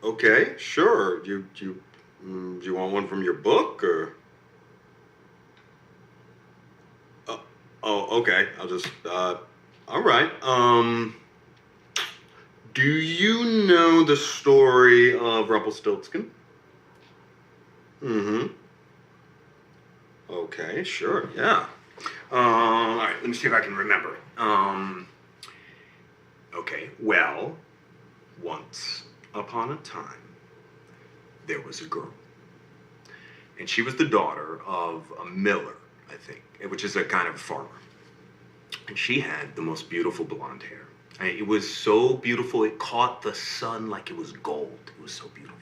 Okay, sure. Do you want one from your book, or? Oh, okay. I'll just, all right. Do you know the story of Rumpelstiltskin? Mm-hmm. Okay, sure, yeah. All right, let me see if I can remember. Okay, well, once upon a time, there was a girl. And she was the daughter of a miller, I think, which is a kind of farmer. And she had the most beautiful blonde hair. It was so beautiful, it caught the sun like it was gold. It was so beautiful.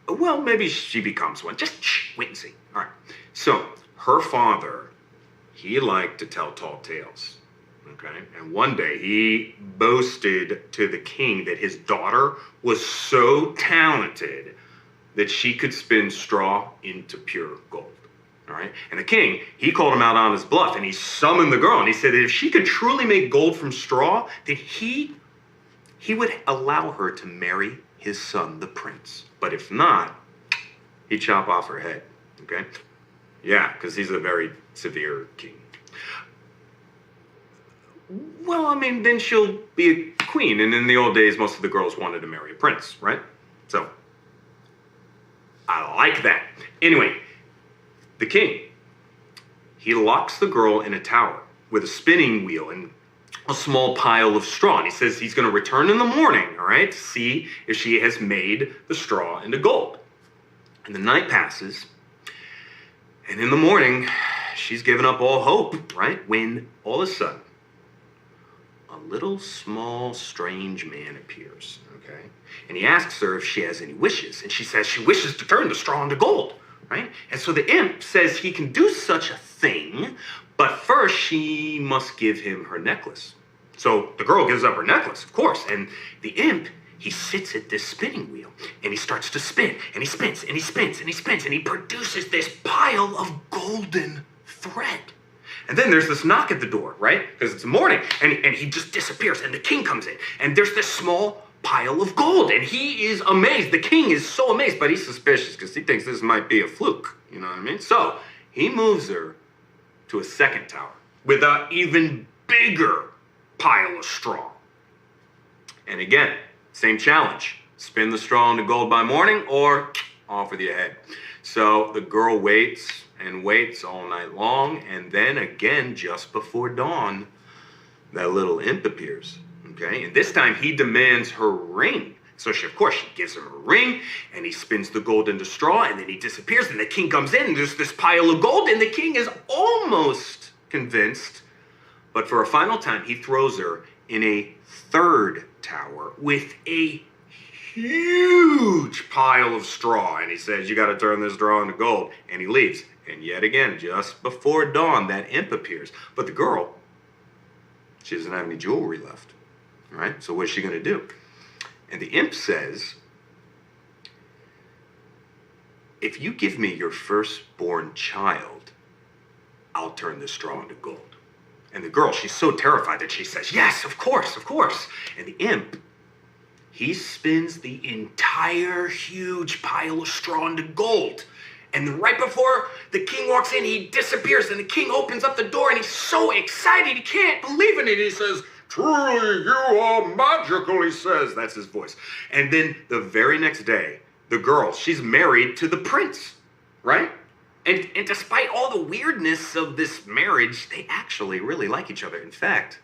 Well, maybe she becomes one. Just wait and see. All right. So, her father, he liked to tell tall tales. Okay? And one day, he boasted to the king that his daughter was so talented that she could spin straw into pure gold. All right. And the king, he called him out on his bluff, and he summoned the girl, and he said that if she could truly make gold from straw, then he would allow her to marry his son, the prince. But if not, he'd chop off her head. Okay? Yeah, because he's a very severe king. Well, I mean, then she'll be a queen, and in the old days, most of the girls wanted to marry a prince, right? So, I like that. Anyway, the king, he locks the girl in a tower with a spinning wheel and a small pile of straw. And he says he's going to return in the morning, all right, to see if she has made the straw into gold. And the night passes, and in the morning, she's given up all hope, right? When all of a sudden, a little small strange man appears, okay? And he asks her if she has any wishes. And she says she wishes to turn the straw into gold, right? And so the imp says he can do such a thing, but first she must give him her necklace. So the girl gives up her necklace, of course, and the imp, he sits at this spinning wheel, and he starts to spin, and he spins, and he spins, and he spins, and he produces this pile of golden thread. And then there's this knock at the door, right? Because it's morning, and he just disappears, and the king comes in, and there's this small pile of gold, and he is amazed. The king is so amazed, but he's suspicious because he thinks this might be a fluke, you know what I mean? So he moves her to a second tower with an even bigger pile of straw. And again, same challenge. Spin the straw into gold by morning or off with your head. So the girl waits and waits all night long, and then again, just before dawn, that little imp appears, okay? And this time he demands her ring. So she, of course, she gives him a ring, and he spins the gold into straw, and then he disappears, and the king comes in, and there's this pile of gold, and the king is almost convinced, but for a final time, he throws her in a third tower with a huge pile of straw, and he says, you gotta turn this straw into gold, and he leaves. And yet again, just before dawn, that imp appears. But the girl, she doesn't have any jewelry left, right? So what's she gonna do? And the imp says, if you give me your firstborn child, I'll turn this straw into gold. And the girl, she's so terrified that she says, yes, of course, of course. And the imp, he spins the entire huge pile of straw into gold. And right before the king walks in, he disappears, and the king opens up the door, and he's so excited, he can't believe in it. He says, truly, you are magical, he says. That's his voice. And then the very next day, the girl, she's married to the prince, right? And despite all the weirdness of this marriage, they actually really like each other. In fact,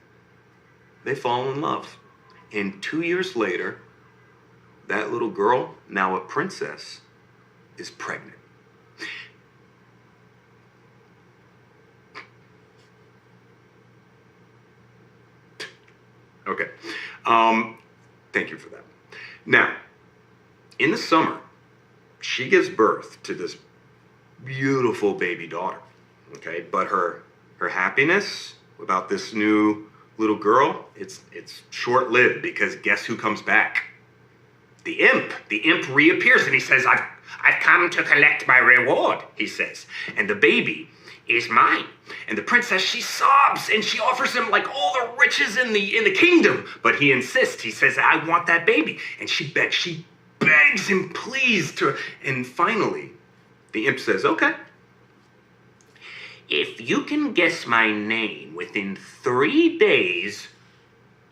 they fall in love. And 2 years later, that little girl, now a princess, is pregnant. Okay. Thank you for that. Now, in the summer, she gives birth to this beautiful baby daughter. Okay, but her happiness about this new little girl, it's short-lived, because guess who comes back? The imp. The imp reappears, and he says, I've come to collect my reward, he says. And the baby is mine. And the princess, she sobs, and she offers him like all the riches in the kingdom. But he insists. He says, I want that baby. And she begs him, please, to. And finally, the imp says, okay. If you can guess my name within 3 days,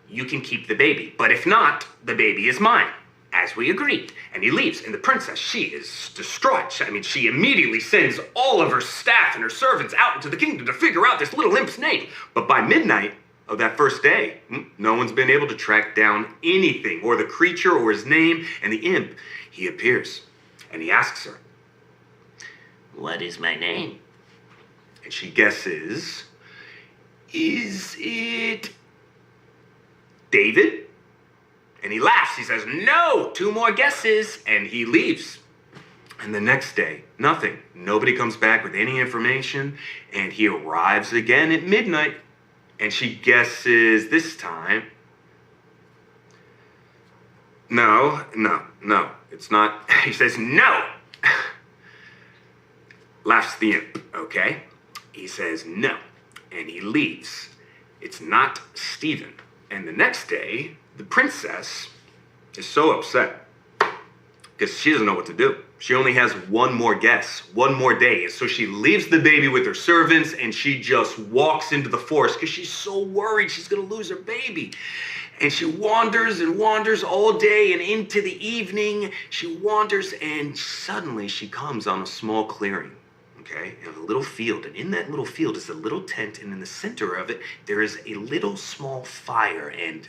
you can keep the baby. But if not, the baby is mine, as we agreed. And he leaves, and the princess, she is distraught. I mean, she immediately sends all of her staff and her servants out into the kingdom to figure out this little imp's name. But by midnight of that first day, no one's been able to track down anything, or the creature, or his name. And the imp, he appears, and he asks her, what is my name? And she guesses, is it David? And he laughs. He says, no, 2 more guesses. And he leaves. And the next day, nothing. Nobody comes back with any information. And he arrives again at midnight. And she guesses this time, no, it's not. He says, no. Laughs the imp, okay? He says no, and he leaves. It's not Stephen. And the next day, the princess is so upset because she doesn't know what to do. She only has 1 more guess, 1 more day. And so she leaves the baby with her servants, and she just walks into the forest because she's so worried she's going to lose her baby. And she wanders and wanders all day and into the evening. She wanders and suddenly she comes on a small clearing, okay? And a little field. And in that little field is a little tent. And in the center of it, there is a little small fire. And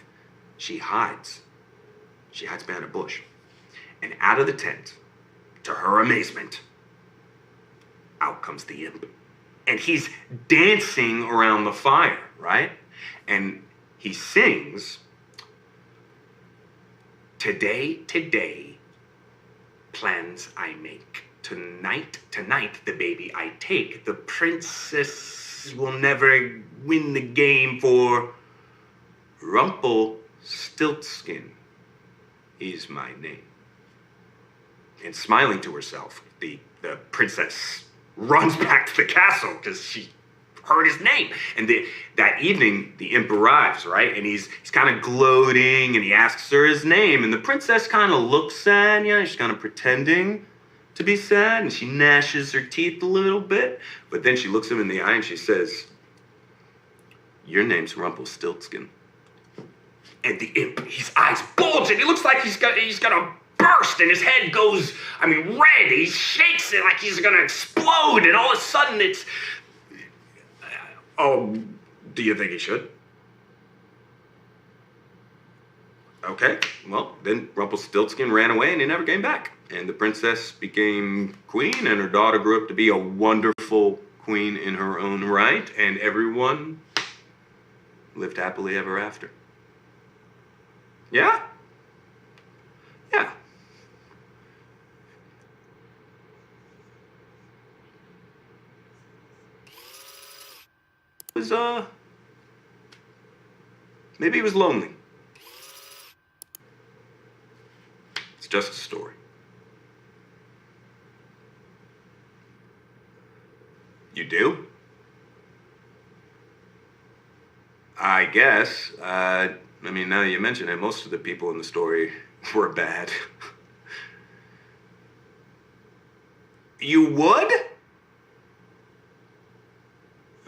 she hides. She hides behind a bush. And out of the tent, to her amazement, out comes the imp. And he's dancing around the fire, right? And he sings, today, plans I make. Tonight, the baby I take. The princess will never win the game, for Rumpelstiltskin is my name. And smiling to herself, the princess runs back to the castle because she heard his name. And that evening, the imp arrives, right? And he's kind of gloating, and he asks her his name. And the princess kind of looks sad, she's kind of pretending to be sad, and she gnashes her teeth a little bit. But then she looks him in the eye and she says, your name's Rumpelstiltskin. And the imp, his eyes bulge, and it looks like he's gonna burst, and his head goes, red. He shakes it like he's gonna explode, and all of a sudden it's, do you think he should? Okay, well, then Rumpelstiltskin ran away and he never came back. And the princess became queen, and her daughter grew up to be a wonderful queen in her own right, and everyone lived happily ever after. Yeah? Yeah. It was, maybe he was lonely. It's just a story. You do? I guess. Now that you mention it, most of the people in the story were bad. You would?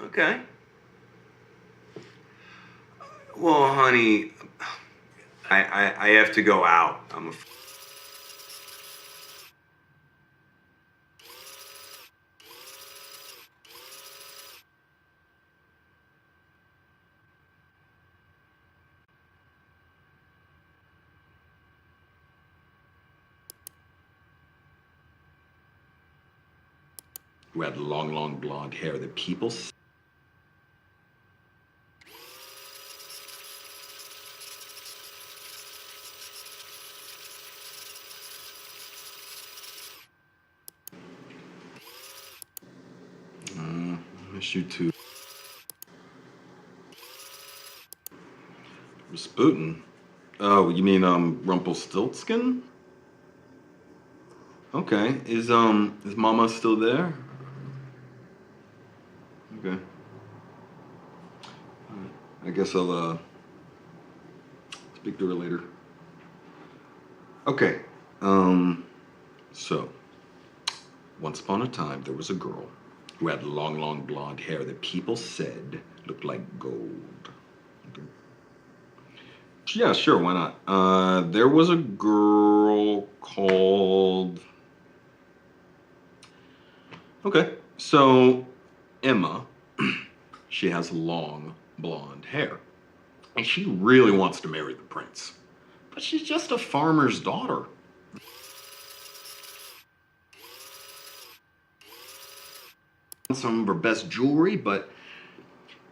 Okay. Well, honey, I have to go out. I'm afraid. Who had long blonde hair that people miss you too. Rasputin? Oh, you mean Rumpelstiltskin? Okay. Is Mama still there? Okay. I guess I'll speak to her later. Okay. So once upon a time there was a girl who had long blonde hair that people said looked like gold. Okay. Yeah, sure, why not? There was a girl called... Okay, so Emma, she has long blonde hair. And she really wants to marry the prince. But she's just a farmer's daughter. Some of her best jewelry, but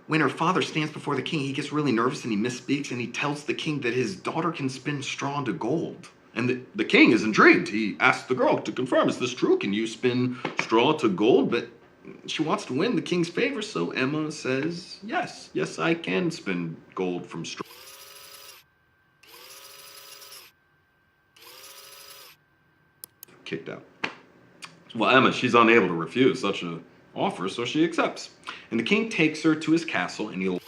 when her father stands before the king, he gets really nervous and he misspeaks, and he tells the king that his daughter can spin straw into gold. And the king is intrigued. He asks the girl to confirm, is this true? Can you spin straw to gold? But she wants to win the king's favor, so Emma says, yes, I can spin gold from straw. Kicked out. Well, Emma, she's unable to refuse such an offer, so she accepts. And the king takes her to his castle, and he'll...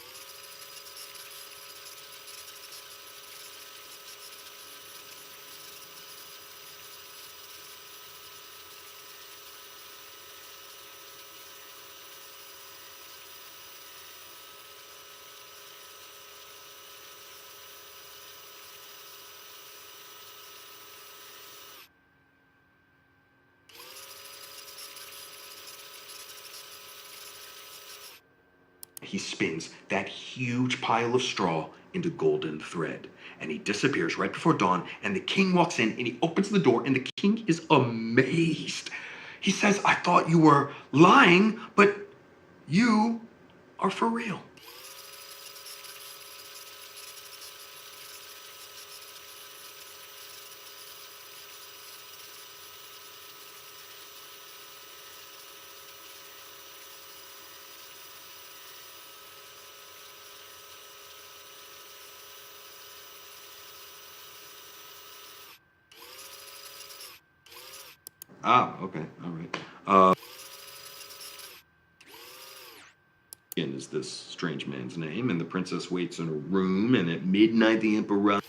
he spins that huge pile of straw into golden thread. And he disappears right before dawn, and the king walks in, and he opens the door, and the king is amazed. He says, I thought you were lying, but you are for real. Ah, okay, all right. Is this strange man's name, and the princess waits in a room, and at midnight the emperor...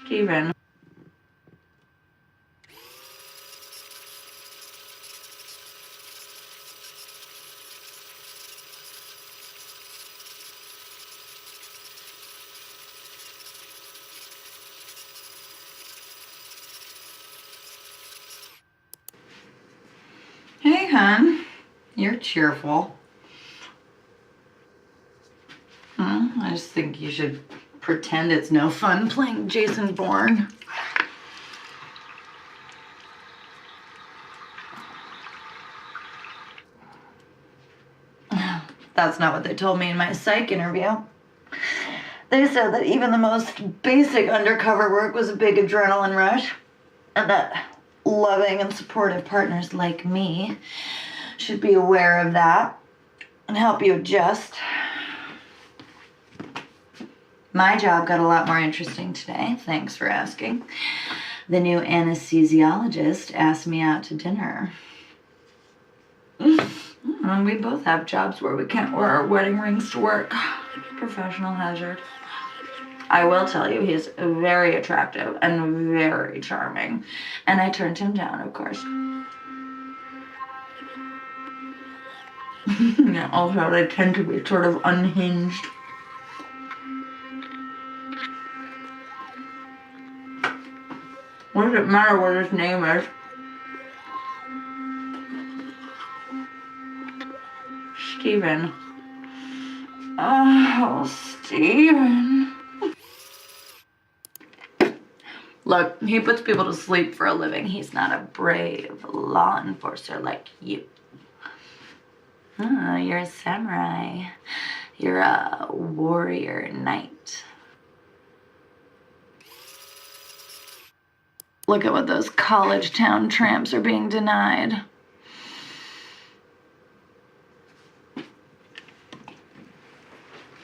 Steven. Hey, hon. You're cheerful. I just think you should pretend it's no fun playing Jason Bourne. That's not what they told me in my psych interview. They said that even the most basic undercover work was a big adrenaline rush, and that loving and supportive partners like me should be aware of that and help you adjust. My job got a lot more interesting today. Thanks for asking. The new anesthesiologist asked me out to dinner. And we both have jobs where we can't wear our wedding rings to work. Professional hazard. I will tell you, he's very attractive and very charming. And I turned him down, of course. Yeah, also, they tend to be sort of unhinged. What does it matter what his name is? Steven. Oh, Steven. Look, he puts people to sleep for a living. He's not a brave law enforcer like you. Oh, you're a samurai. You're a warrior knight. Look at what those college town tramps are being denied.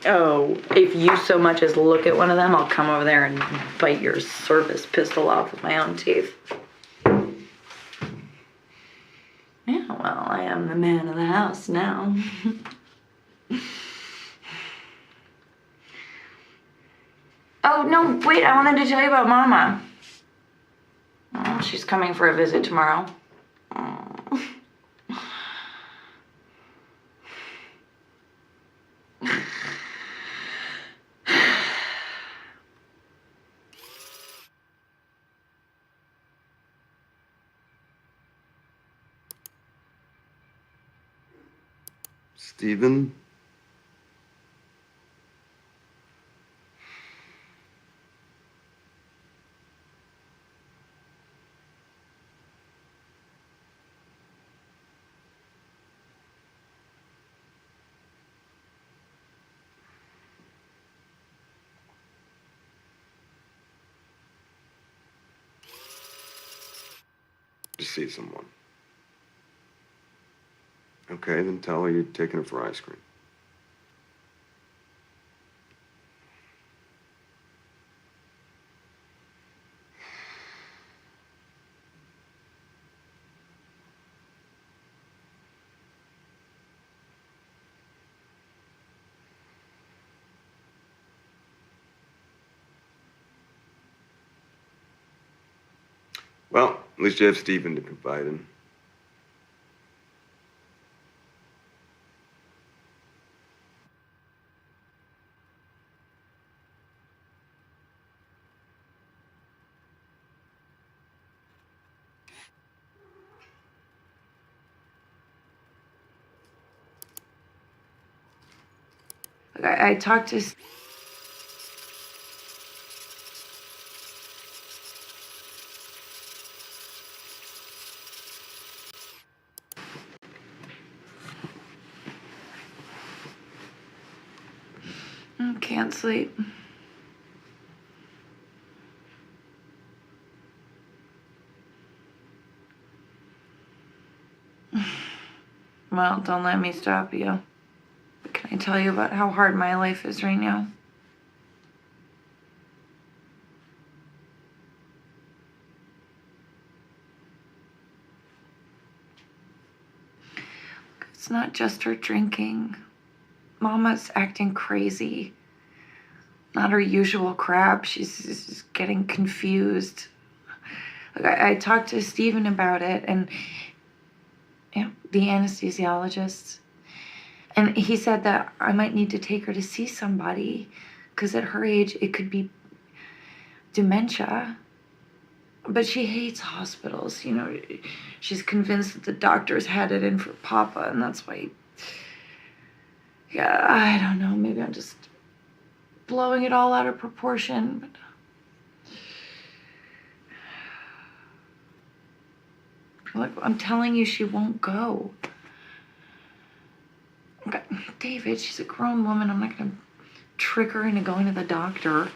Oh, if you so much as look at one of them, I'll come over there and bite your service pistol off with my own teeth. Yeah, well, I am the man of the house now. Oh, no, wait, I wanted to tell you about Mama. Oh, she's coming for a visit tomorrow. Oh. Steven? To see someone. Okay, then tell her you're taking her for ice cream. Well, at least you have Stephen to confide in. I talked to. I can't sleep. Well, don't let me stop you. Can I tell you about how hard my life is right now? It's not just her drinking. Mama's acting crazy. Not her usual crap. She's getting confused. Look, I talked to Stephen about it, and the anesthesiologist. And he said that I might need to take her to see somebody, because at her age, it could be dementia. But she hates hospitals, She's convinced that the doctors had it in for Papa, and that's why. Yeah, I don't know. Maybe I'm just blowing it all out of proportion. But look, I'm telling you, she won't go. Okay, David, she's a grown woman. I'm not gonna trick her into going to the doctor.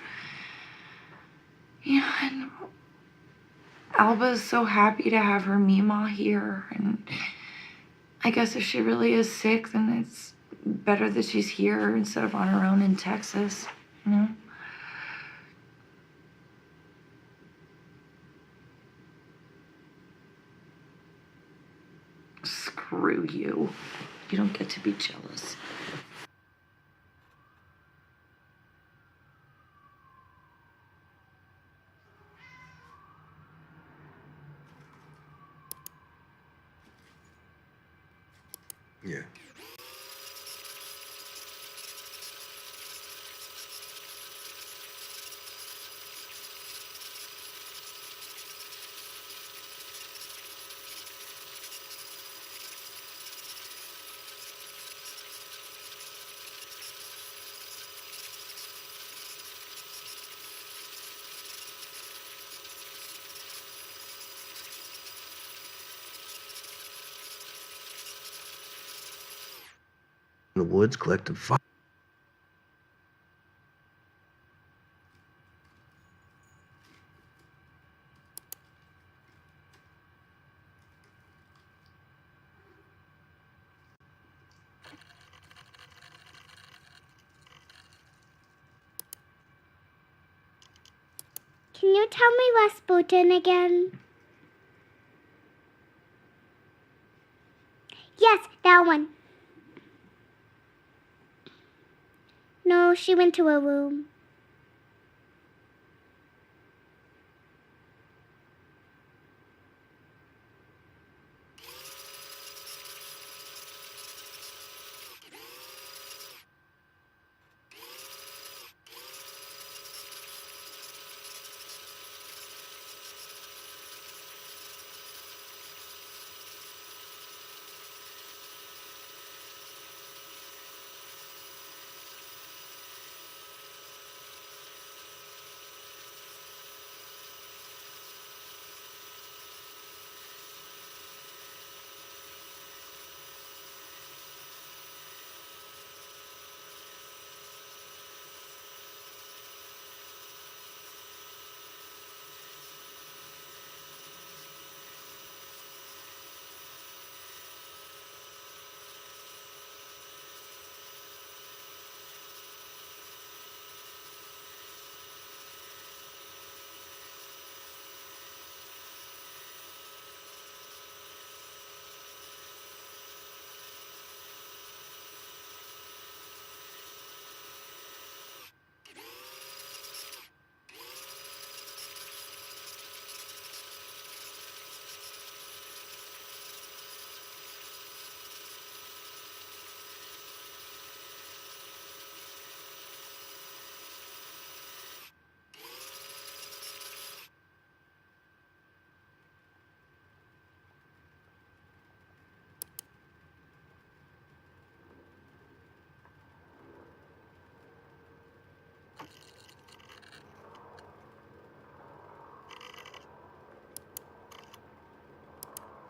Yeah, and Alba's so happy to have her Mima here, and I guess if she really is sick, then it's better that she's here instead of on her own in Texas, Screw you. You don't get to be jealous. Yeah. In the woods collected fire. Can you tell me Rasputin again? Yes, that one. No, she went to her room.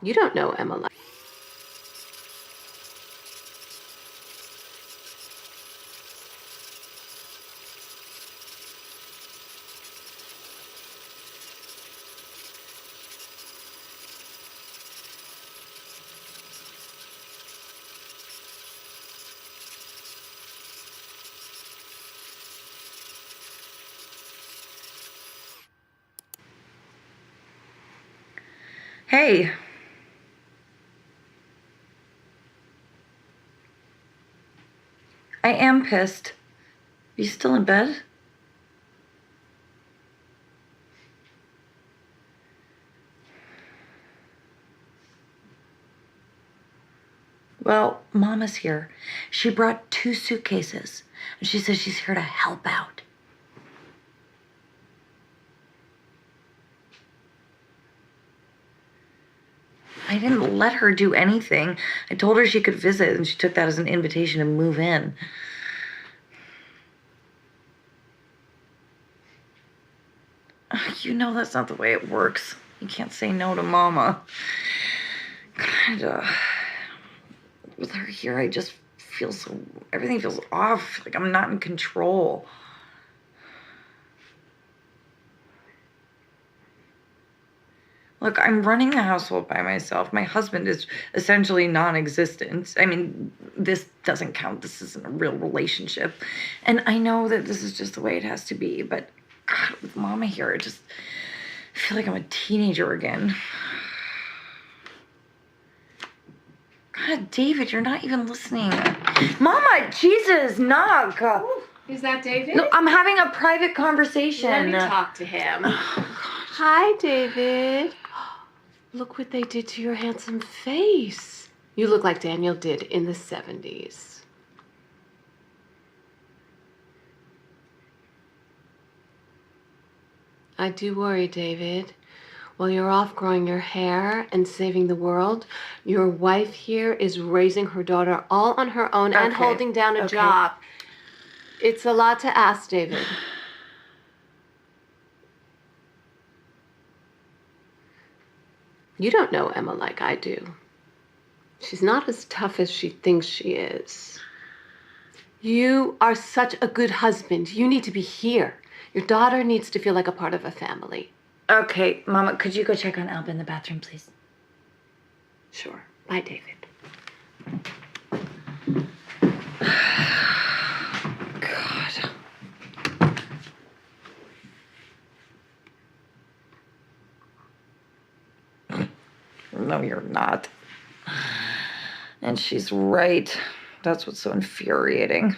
You don't know Emma like. Hey. I am pissed. You still in bed? Well, Mama's here. She brought 2 suitcases, and she says she's here to help out. I didn't let her do anything. I told her she could visit, and she took that as an invitation to move in. You know that's not the way it works. You can't say no to Mama. God, with her here, I just feel so... Everything feels off. Like I'm not in control. Look, I'm running the household by myself. My husband is essentially non-existent. I mean, this doesn't count. This isn't a real relationship. And I know that this is just the way it has to be, but God, with Mama here, I feel like I'm a teenager again. God, David, you're not even listening. Mama, Jesus, knock. Is that David? No, I'm having a private conversation. Let me talk to him. Hi, David. Look what they did to your handsome face. You look like Daniel did in the 70s. I do worry, David. While you're off growing your hair and saving the world, your wife here is raising her daughter all on her own and holding down a job. It's a lot to ask, David. You don't know Emma like I do. She's not as tough as she thinks she is. You are such a good husband. You need to be here. Your daughter needs to feel like a part of a family. Okay, Mama, could you go check on Alba in the bathroom, please? Sure. Bye, David. God. No, you're not. And she's right. That's what's so infuriating.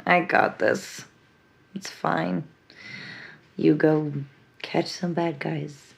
I got this. It's fine. You go catch some bad guys.